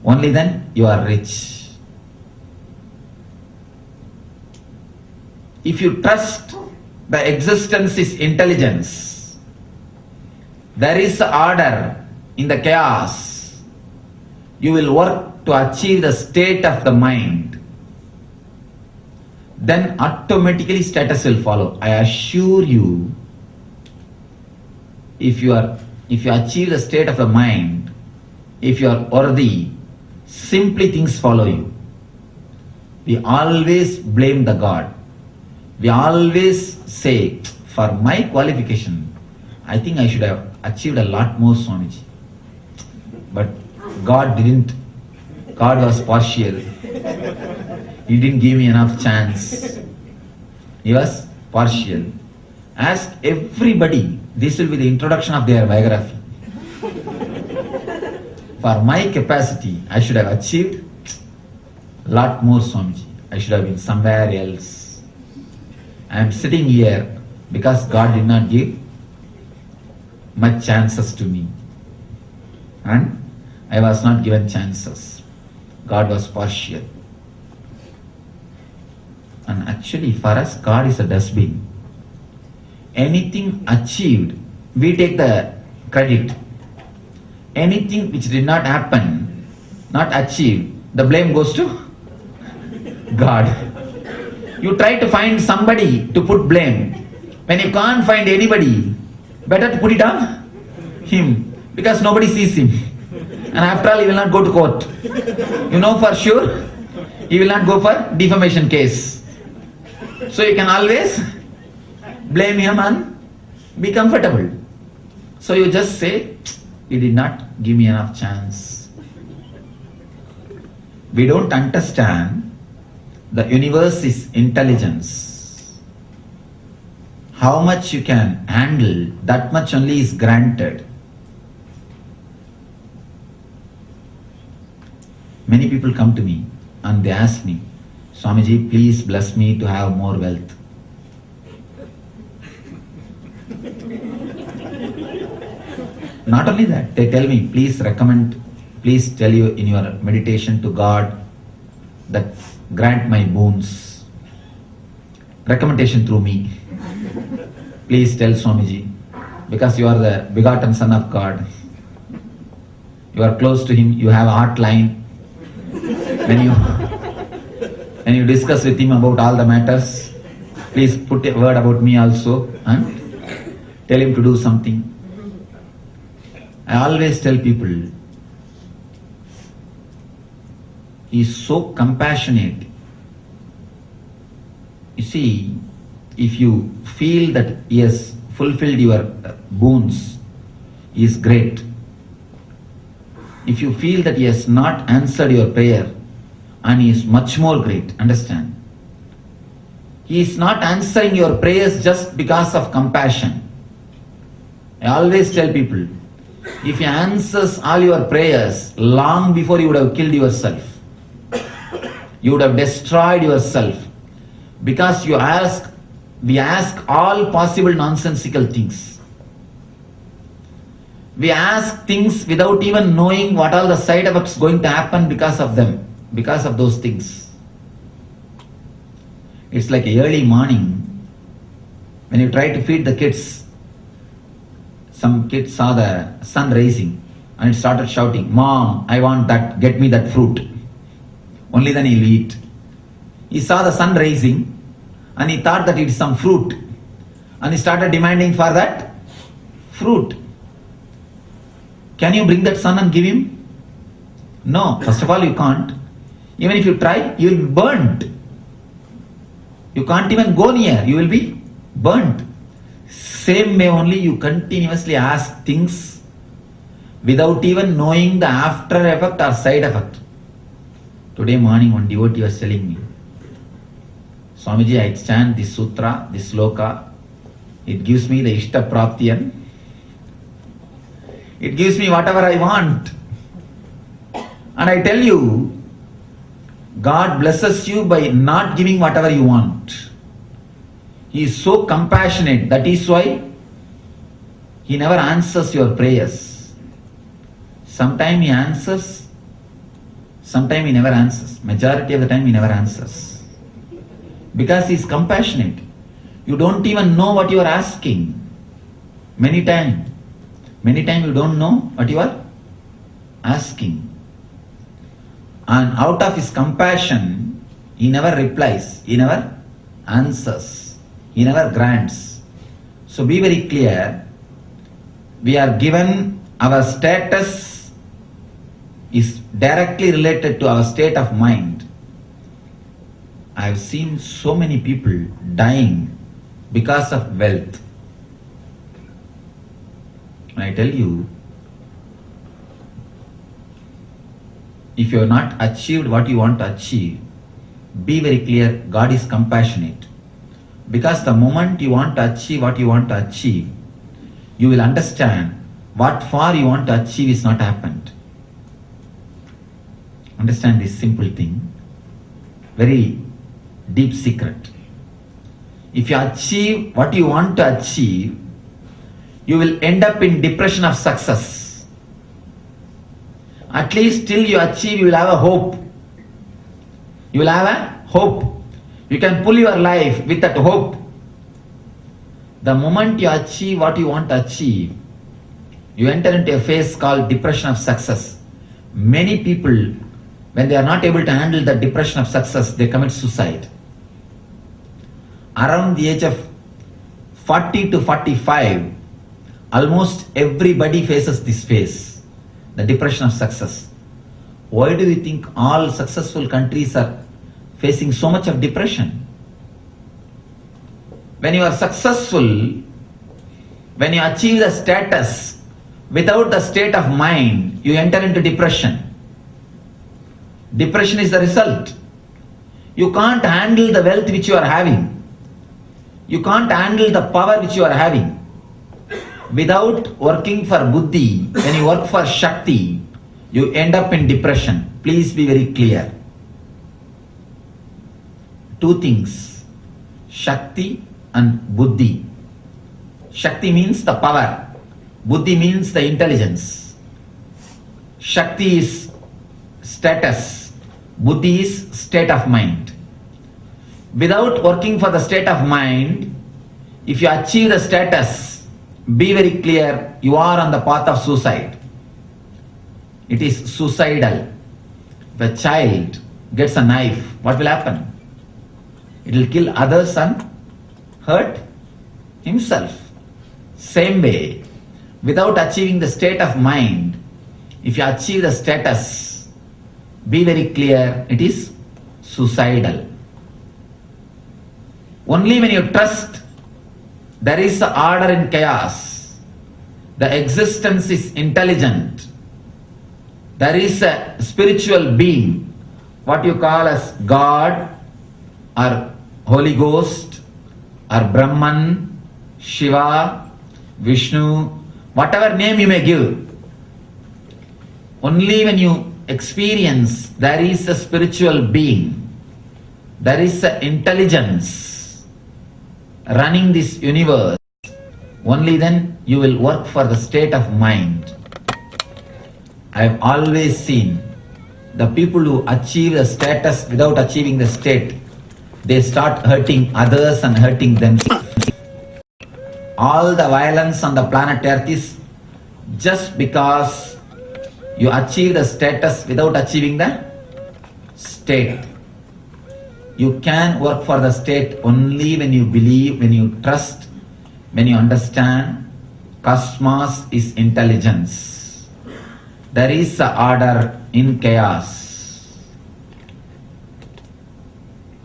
only then you are rich. If you trust the existence is intelligence, there is order in the chaos, you will work to achieve the state of the mind. Then automatically status will follow. I assure you, if you achieve the state of the mind, if you are worthy, simply things follow you. We always blame the God. We always say, for my qualification, I think I should have achieved a lot more, Swamiji. But God didn't. God was partial. He didn't give me enough chance. He was partial. Ask everybody. This will be the introduction of their biography. For my capacity, I should have achieved a lot more, Swamiji. I should have been somewhere else. I am sitting here because God did not give much chances to me. And I was not given chances. God was partial. And actually for us, God is a dustbin. Anything achieved, we take the credit. Anything which did not happen, not achieved, the blame goes to God. You try to find somebody to put blame. When you can't find anybody, better to put it on him, because nobody sees him. And after all, he will not go to court. You know for sure, he will not go for defamation case. So you can always blame him and be comfortable. So you just say, he did not give me enough chance. We don't understand the universe is intelligence. How much you can handle, that much only is granted. Many people come to me and they ask me, Swamiji, please bless me to have more wealth. Not only that, they tell me, please tell you in your meditation to God that grant my boons. Recommendation through me. Please tell Swamiji, because you are the begotten Son of God. You are close to Him, you have a heart line. When you discuss with Him about all the matters, please put a word about me also and tell Him to do something. I always tell people, He is so compassionate. You see, if you feel that He has fulfilled your boons, He is great. If you feel that He has not answered your prayer, and He is much more great, understand? He is not answering your prayers just because of compassion. I always tell people, if He answers all your prayers, long before you would have killed yourself. You would have destroyed yourself. Because we ask all possible nonsensical things. We ask things without even knowing what are the side effects going to happen because of them, because of those things. It's like early morning, when you try to feed the kids. Some kids saw the sun rising and it started shouting, Mom, I want that, get me that fruit. Only then he'll eat. He saw the sun rising and he thought that it's some fruit. And he started demanding for that fruit. Can you bring that sun and give him? No, first of all you can't. Even if you try, you will be burnt. You can't even go near, you will be burnt. Same way only you continuously ask things without even knowing the after effect or side effect. Today morning one devotee was telling me, Swamiji, I chant this sutra, this sloka, it gives me the Ishta Praptiyan. It gives me whatever I want. And I tell you, God blesses you by not giving whatever you want. He is so compassionate, that is why He never answers your prayers. Sometimes He answers, sometimes He never answers. Majority of the time He never answers. Because He is compassionate. You don't even know what you are asking. Many times you don't know what you are asking. And out of His compassion, He never replies, He never answers. He never grants. So be very clear. we are given our status is directly related to our state of mind. I have seen so many people dying because of wealth. And I tell you, if you have not achieved what you want to achieve, be very clear, God is compassionate. Because the moment you want to achieve what you want to achieve, you will understand what for you want to achieve is not happened. Understand this simple thing, very deep secret. If you achieve what you want to achieve, you will end up in depression of success. At least till you achieve, you will have a hope. You will have a hope. You can pull your life with that hope. The moment you achieve what you want to achieve, you enter into a phase called depression of success. Many people, when they are not able to handle the depression of success, they commit suicide. Around the age of 40 to 45, almost everybody faces this phase, the depression of success. Why do you think all successful countries are facing so much of depression? When you are successful, when you achieve the status without the state of mind, you enter into depression. Depression is the result. You can't handle the wealth which you are having. You can't handle the power which you are having. Without working for buddhi, when you work for Shakti, you end up in depression. Please be very clear. Two things, Shakti and buddhi. Shakti means the power. Buddhi means the intelligence. Shakti is status. Buddhi is state of mind. Without working for the state of mind, if you achieve the status, be very clear, you are on the path of suicide. It is suicidal. If a child gets a knife, what will happen? It will kill others and hurt himself. Same way, without achieving the state of mind, if you achieve the status, be very clear, it is suicidal. Only when you trust there is the order in chaos, the existence is intelligent, there is a spiritual being, what you call as God or Holy Ghost or Brahman, Shiva, Vishnu, whatever name you may give. Only when you experience there is a spiritual being, there is an intelligence running this universe, only then you will work for the state of mind. I have always seen the people who achieve the status without achieving the state, they start hurting others and hurting themselves. All the violence on the planet Earth is just because you achieve the status without achieving the state. You can work for the state only when you believe, when you trust, when you understand cosmos is intelligence. There is an order in chaos.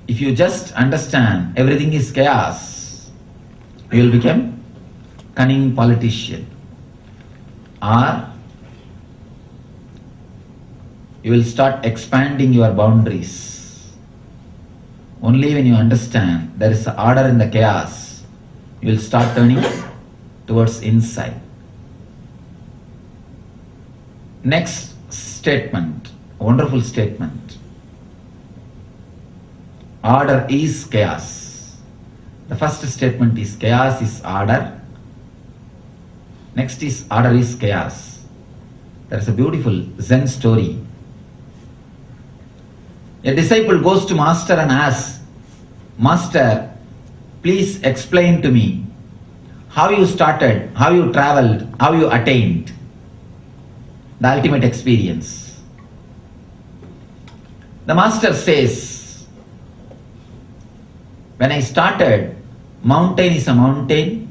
If you just understand everything is chaos, you will become cunning politician, or you will start expanding your boundaries. Only when you understand there is an order in the chaos, you will start turning towards inside. Next statement, wonderful statement. Order is chaos. The first statement is chaos is order. Next is order is chaos. There is a beautiful Zen story. A disciple goes to master and asks, Master, please explain to me how you started, how you traveled, how you attained the ultimate experience. The master says, when I started, mountain is a mountain,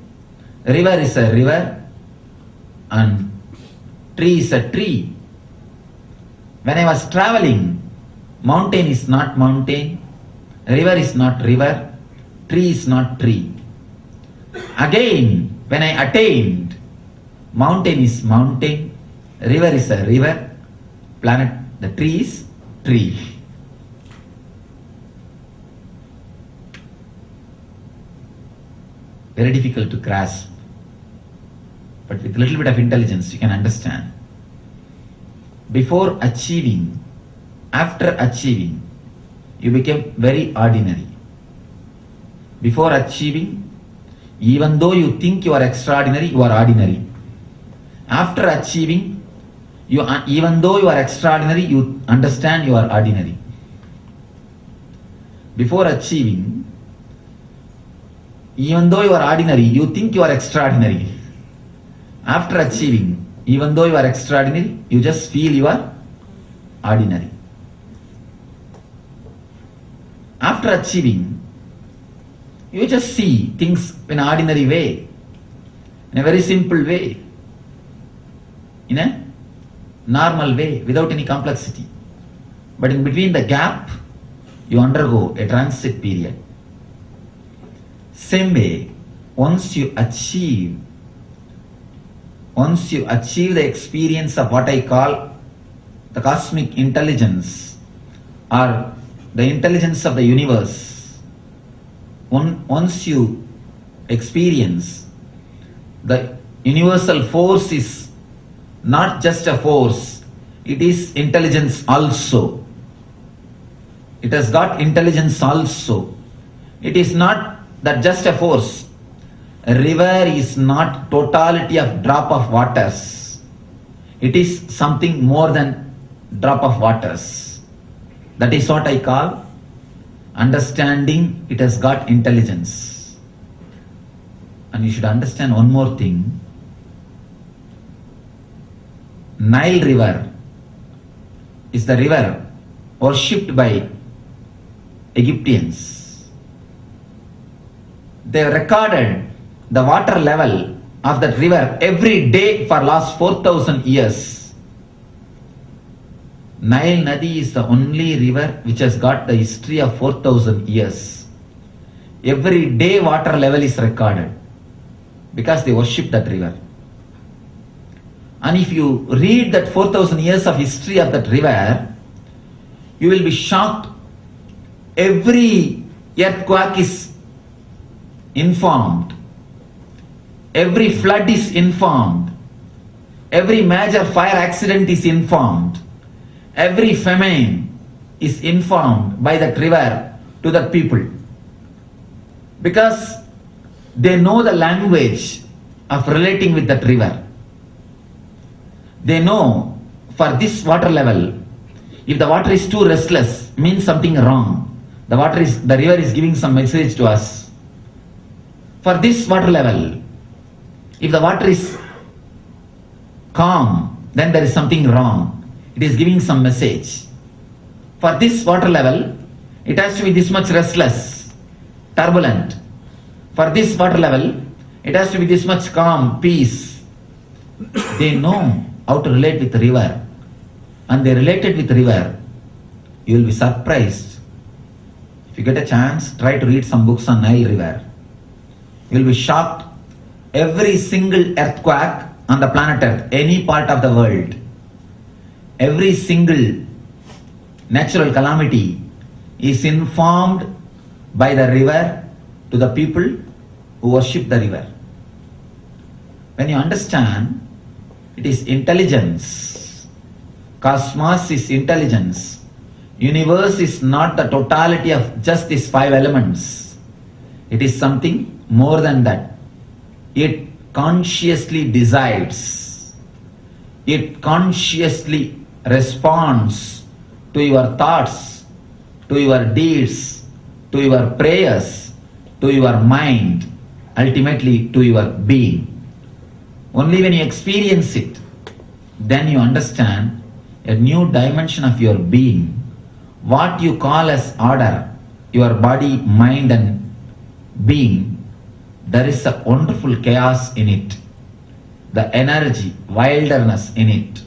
river is a river, and tree is a tree. When I was traveling, mountain is not mountain, river is not river, tree is not tree. Again, when I attained, mountain is mountain, river is a river, planet, the tree is tree. Very difficult to grasp, but with a little bit of intelligence you can understand. Before achieving, after achieving, you became very ordinary. Before achieving, even though you think you are extraordinary, you are ordinary. After achieving, even though you are extraordinary, you understand you are ordinary. Before achieving, even though you are ordinary, you think you are extraordinary. After achieving, even though you are extraordinary, you just feel you are ordinary. After achieving, you just see things in an ordinary way, in a very simple way, in a normal way, without any complexity. But in between the gap, you undergo a transit period. Same way, once you achieve the experience of what I call the cosmic intelligence or the intelligence of the universe, once you experience the universal force is not just a force, it is intelligence also. It has got intelligence also. It is not that just a force. A river is not totality of drop of waters. It is something more than drop of waters. That is what I call understanding it has got intelligence. And you should understand one more thing. Nile River is the river worshipped by Egyptians. They recorded the water level of that river every day for last 4,000 years. Nile Nadi is the only river which has got the history of 4,000 years. Every day water level is recorded because they worship that river. And if you read that 4,000 years of history of that river, you will be shocked. Every earthquake is informed. Every flood is informed. Every major fire accident is informed. Every famine is informed by that river to the people. Because they know the language of relating with that river. They know for this water level, if the water is too restless, means something wrong. The river is giving some message to us. For this water level, if the water is calm, then there is something wrong. It is giving some message. For this water level, it has to be this much restless, turbulent. For this water level, it has to be this much calm, peace. They know how to relate with the river. And they related with the river. You will be surprised. If you get a chance, try to read some books on Nile River. You will be shocked. Every single earthquake on the planet Earth, any part of the world, every single natural calamity is informed by the river to the people who worship the river. When you understand, it is intelligence. Cosmos is intelligence. Universe is not the totality of just these 5 elements. It is something more than that. It consciously decides. It consciously responds to your thoughts, to your deeds, to your prayers, to your mind, ultimately to your being. Only when you experience it, then you understand a new dimension of your being. What you call as order, your body, mind and being, there is a wonderful chaos in it. the energy, wilderness in it.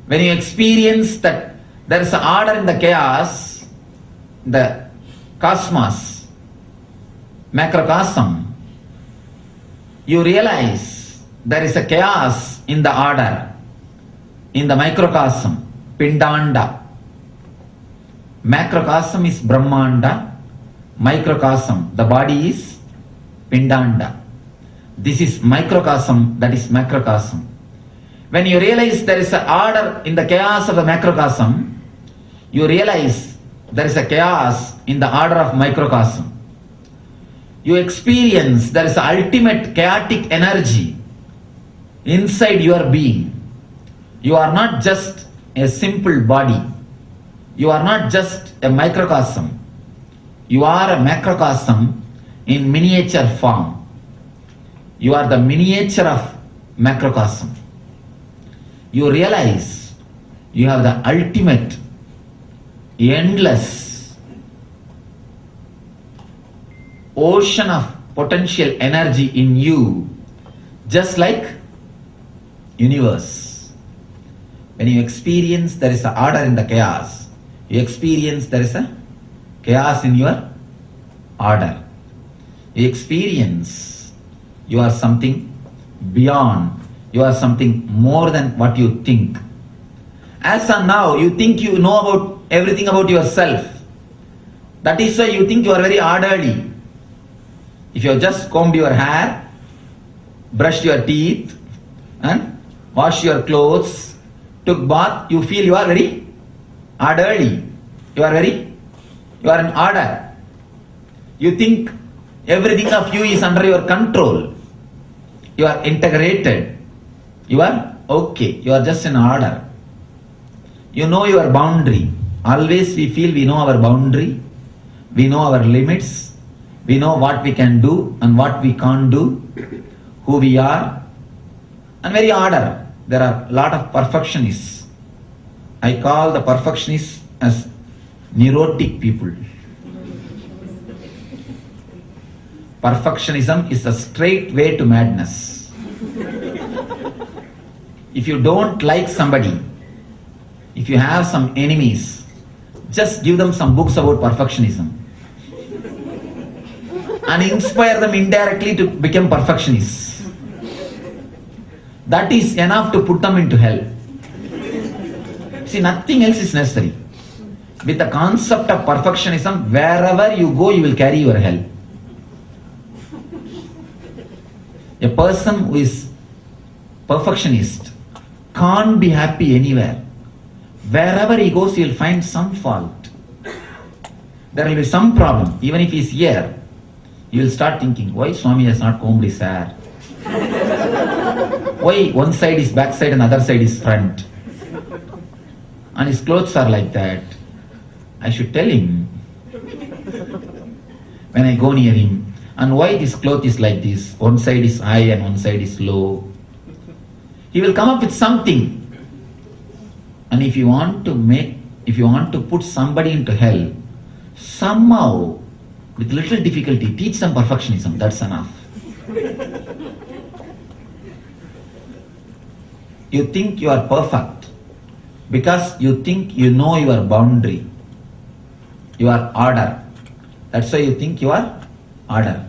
When you experience that there is an order in the chaos, the cosmos, macrocosm, you realize there is a chaos in the order, in the microcosm, Pindanda. Macrocosm is Brahmanda, microcosm, the body is Pindanda. This is microcosm, that is macrocosm. When you realize there is an order in the chaos of the macrocosm, you realize there is a chaos in the order of microcosm. You experience there is an ultimate chaotic energy inside your being. You are not just a simple body. You are not just a microcosm. You are a macrocosm in miniature form. You are the miniature of macrocosm. You realize you have the ultimate, endless ocean of potential energy in you, just like universe. When you experience there is an order in the chaos, you experience there is a chaos in your order. You experience you are something beyond, you are something more than what you think. As of now, you think you know about everything about yourself. That is why you think you are very orderly. If you have just combed your hair, brushed your teeth, and washed your clothes, took bath, you feel you are very orderly. You are in order. You think everything of you is under your control. You are integrated. You are okay. You are just in order. You know your boundary. Always we feel we know our boundary. We know our limits. We know what we can do and what we can't do. Who we are. And very order. There are a lot of perfectionists. I call the perfectionists as neurotic people. Perfectionism is a straight way to madness. If you don't like somebody, if you have some enemies, just give them some books about perfectionism and inspire them indirectly to become perfectionists. That is enough to put them into hell. See, nothing else is necessary. With the concept of perfectionism, wherever you go, you will carry your hell. A person who is perfectionist can't be happy anywhere. Wherever he goes, he will find some fault. There will be some problem. Even if he is here, you will start thinking, why Swami has not combed his hair? Why one side is back side and other side is front? And his clothes are like that. I should tell him when I go near him. And why this cloth is like this? One side is high and one side is low. He will come up with something. And if you want to put somebody into hell, somehow, with little difficulty, teach them perfectionism. That's enough. You think you are perfect because you think you know your boundary, your order. That's why you think you are order.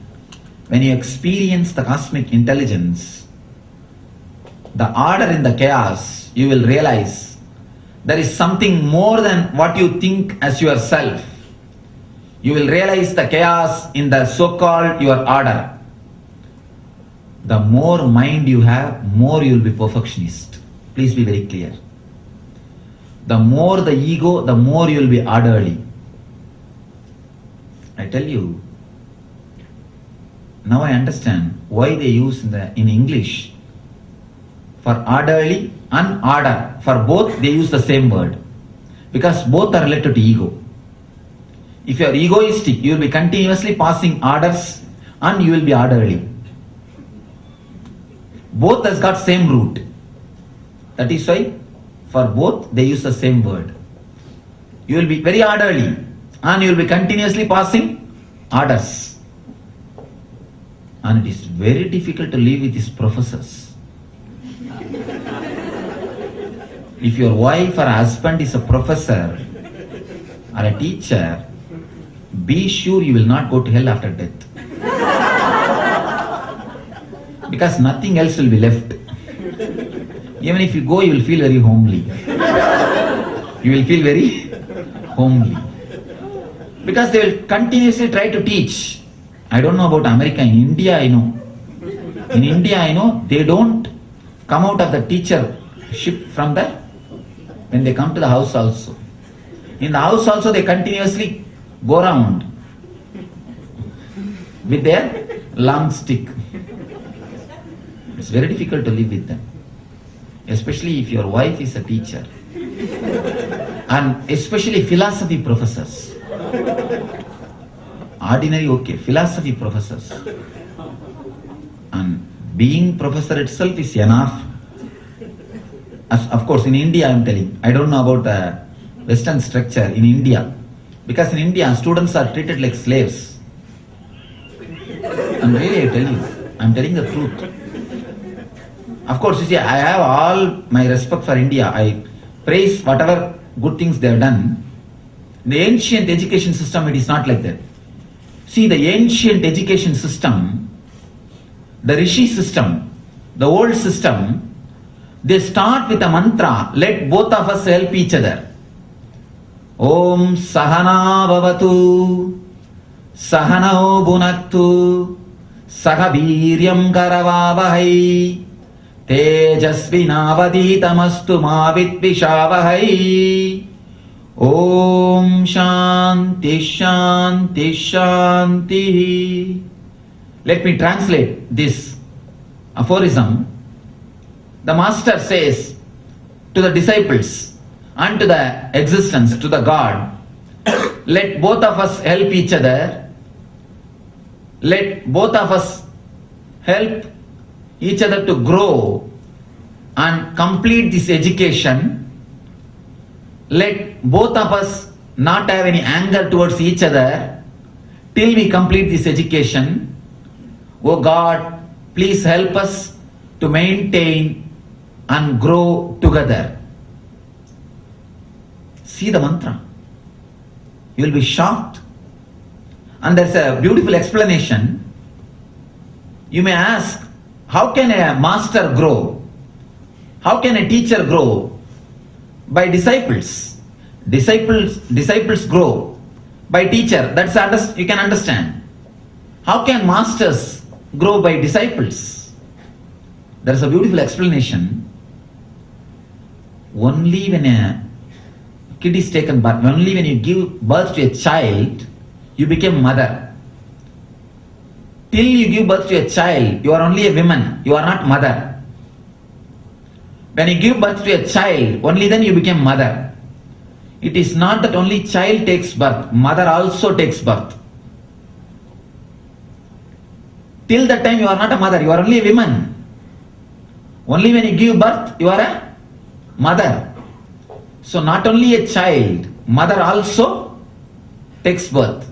When you experience the cosmic intelligence, the order in the chaos, you will realize there is something more than what you think as yourself. You will realize the chaos in the so-called your order. The more mind you have, more you will be perfectionist. Please be very clear. The more the ego, the more you will be orderly. I tell you, now I understand why they use in English for orderly and order. For both they use the same word. Because both are related to ego. If you are egoistic, you will be continuously passing orders and you will be orderly. Both has got same root. That is why for both they use the same word. You will be very orderly and you will be continuously passing orders. And it is very difficult to live with his professors. If your wife or husband is a professor or a teacher, be sure you will not go to hell after death. Because nothing else will be left. Even if you go, you will feel very homely. You will feel very homely. Because they will continuously try to teach. I don't know about America. In India, I know. In India, I know they don't come out of the teachership from the, when they come to the house also. In the house also, they continuously go around with their long stick. It's very difficult to live with them. Especially if your wife is a teacher. And especially philosophy professors. Ordinary, okay, philosophy professors. And being professor itself is enough. Of course, in India I am telling. I don't know about the Western structure in India. Because in India, students are treated like slaves. And really, I am telling the truth. Of course, you see, I have all my respect for India. I praise whatever good things they have done. The ancient education system, it is not like that. See, the ancient education system, the Rishi system, the old system, they start with a mantra, let both of us help each other. Om Sahana Bhavatu, Sahanao Bhunaktu, Sahaviryam Karavavahai, Tejasvinavaditamastu ma vidvishavahai. Om Shanti Shanti Shanti. Let me translate this aphorism. The master says to the disciples and to the existence, to the God, let both of us help each other. Let both of us help each other to grow and complete this education. Let both of us not have any anger towards each other till we complete this education. Oh God, please help us to maintain and grow together. See the mantra. You will be shocked. And there's a beautiful explanation. You may ask, how can a master grow? How can a teacher grow? By disciples. Disciples grow by teacher. That's you can understand. How can masters grow by disciples? There's a beautiful explanation. Only when a kid is taken birth, only when you give birth to a child, you become mother. Till you give birth to a child, you are only a woman, you are not mother. When you give birth to a child, only then you become mother. It is not that only child takes birth, mother also takes birth. Till that time you are not a mother, you are only a woman. Only when you give birth, you are a mother. So not only a child, mother also takes birth.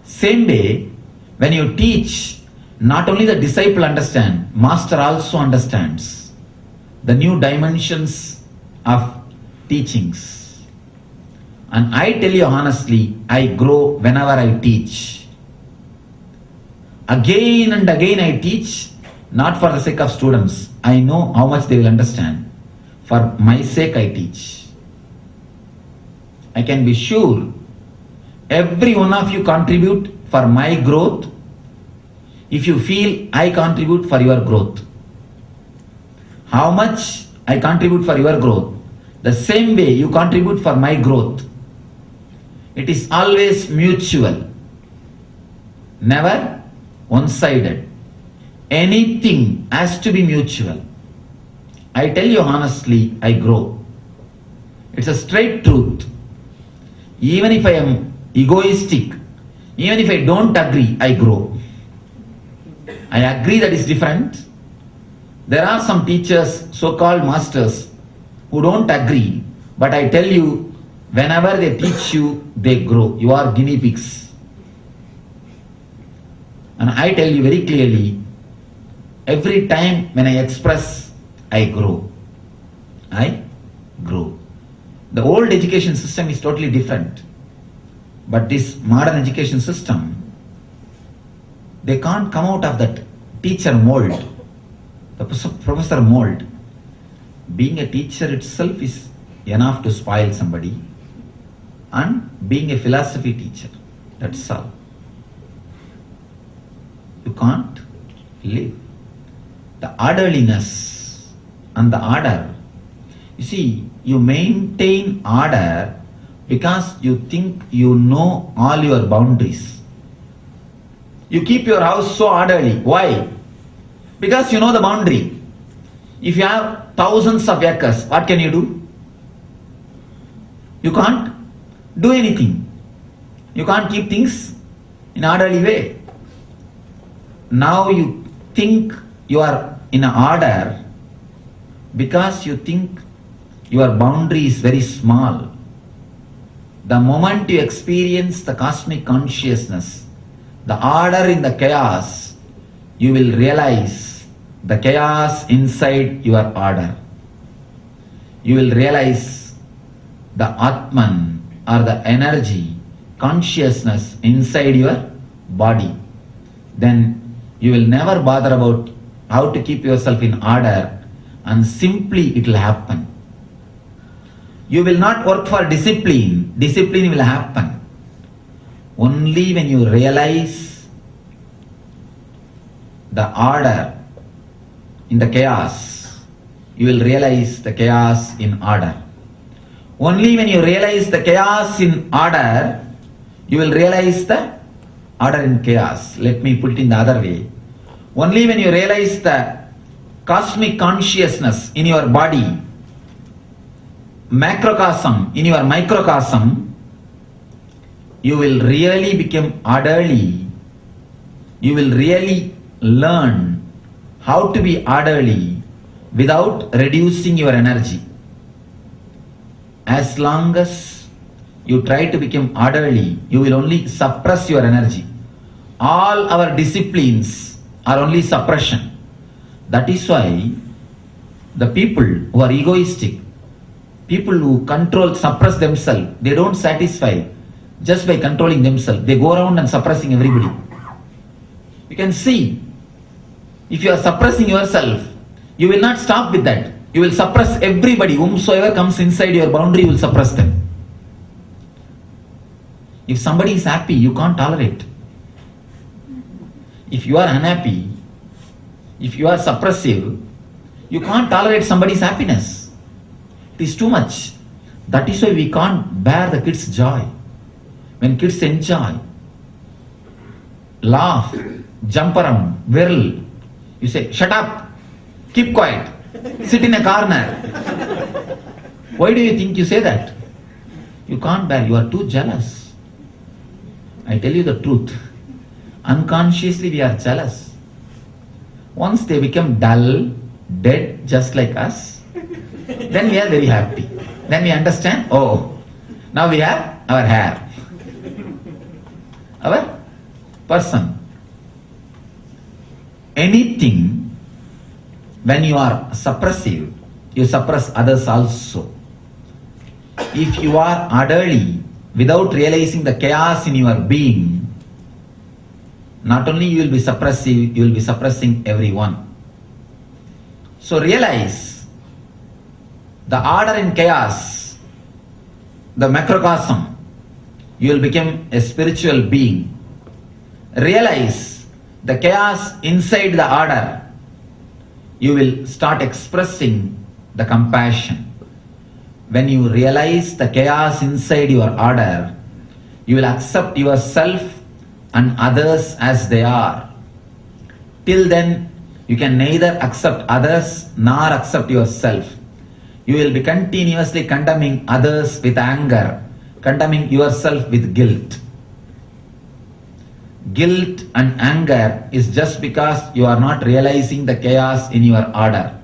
Same way, when you teach, not only the disciple understands, master also understands the new dimensions of teachings. And I tell you honestly, I grow whenever I teach. Again and again I teach, not for the sake of students. I know how much they will understand. For my sake I teach. I can be sure every one of you contribute for my growth if you feel I contribute for your growth. How much I contribute for your growth, the same way you contribute for my growth. It is always mutual, never one-sided. Anything has to be mutual. I tell you honestly, I grow. It's a straight truth. Even if I am egoistic, even if I don't agree, I grow. I agree that is different. There are some teachers, so-called masters, who don't agree. But I tell you, whenever they teach you, they grow. You are guinea pigs. And I tell you very clearly, Every time when I express, I grow. I grow. The old education system is totally different. But this modern education system, they can't come out of that teacher mold, the professor mold. Being a teacher itself is enough to spoil somebody, and being a philosophy teacher, that's all. You can't live. The orderliness and the order, you see, you maintain order because you think you know all your boundaries. You keep your house so orderly. Why? Because you know the boundary. If you have thousands of acres, what can you do? You can't do anything. You can't keep things in orderly way. Now you think you are in an order because you think your boundary is very small. The moment you experience the cosmic consciousness, the order in the chaos, you will realize the chaos inside your order. You will realize the Atman or the energy, consciousness inside your body. Then you will never bother about how to keep yourself in order, and simply it will happen. You will not work for discipline. Discipline will happen. Only when you realize the order in the chaos, you will realize the chaos in order. Only when you realize the chaos in order, you will realize the order in chaos. Let me put it in the other way. Only when you realize the cosmic consciousness in your body, macrocosm in your microcosm, you will really become orderly. You will really learn how to be orderly without reducing your energy. As long as you try to become orderly, you will only suppress your energy. All our disciplines are only suppression. That is why the people who are egoistic, people who control, suppress themselves, they don't satisfy just by controlling themselves. They go around and suppressing everybody. You can see, if you are suppressing yourself, you will not stop with that. You will suppress everybody. Whomsoever comes inside your boundary, you will suppress them. If somebody is happy, you can't tolerate. If you are unhappy, if you are suppressive, you can't tolerate somebody's happiness. It is too much. That is why we can't bear the kids' joy. When kids enjoy, laugh, jump around, whirl, you say, shut up, keep quiet, sit in a corner. Why do you think you say that? You can't bear, you are too jealous. I tell you the truth. Unconsciously we are jealous. Once they become dull, dead, just like us, then we are very happy. Then we understand, oh, now we have our hair, our person. Anything, when you are suppressive, you suppress others also. If you are orderly, without realizing the chaos in your being, not only you will be suppressive, you will be suppressing everyone. So realize the order in chaos, the macrocosm, you will become a spiritual being. Realize the chaos inside the order, you will start expressing the compassion. When you realize the chaos inside your order, you will accept yourself and others as they are. Till then, you can neither accept others nor accept yourself. You will be continuously condemning others with anger, condemning yourself with guilt. Guilt and anger is just because you are not realizing the chaos in your order.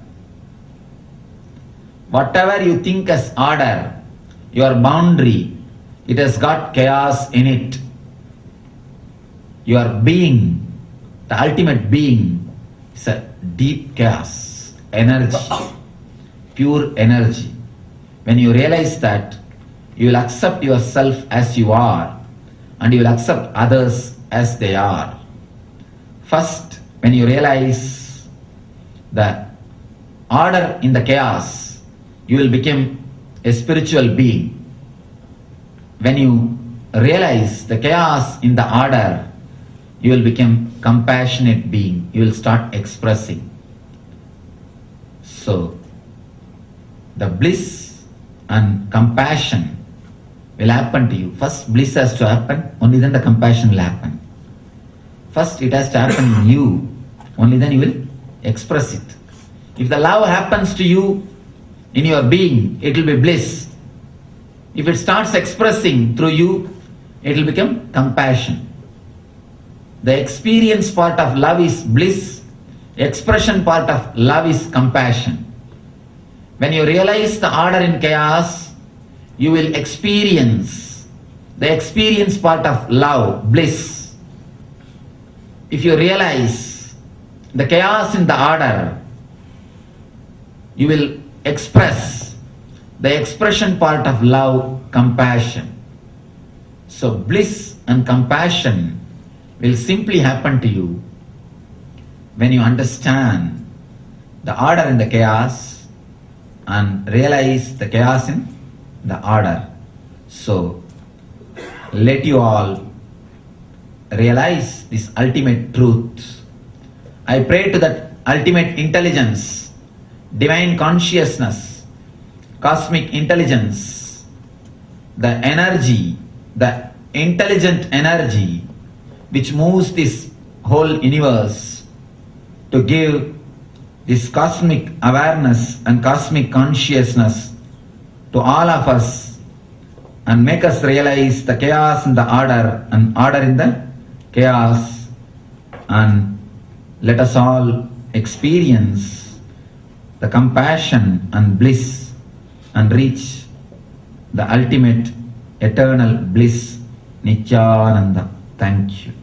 Whatever you think as order, your boundary, it has got chaos in it. Your being, the ultimate being, It's a deep chaos, energy, pure energy. When you realize that, you will accept yourself as you are and you will accept others as they are. First, when you realize the order in the chaos, you will become a spiritual being. When you realize the chaos in the order, you will become compassionate being. You will start expressing. So, the bliss and compassion will happen to you. First bliss has to happen, only then the compassion will happen. First it has to happen in you, only then you will express it. If the love happens to you in your being, it will be bliss. If it starts expressing through you, it will become compassion. The experience part of love is bliss, expression part of love is compassion. When you realize the order in chaos, you will experience the experience part of love, bliss. If you realize the chaos in the order, you will express the expression part of love, compassion. So bliss and compassion will simply happen to you when you understand the order in the chaos and realize the chaos in the order. So let you all realize this ultimate truth. I pray to that ultimate intelligence, divine consciousness, cosmic intelligence, the energy, the intelligent energy which moves this whole universe, to give this cosmic awareness and cosmic consciousness to all of us and make us realize the chaos in the order and order in the chaos, and let us all experience the compassion and bliss and reach the ultimate eternal bliss, Nityananda. Thank you.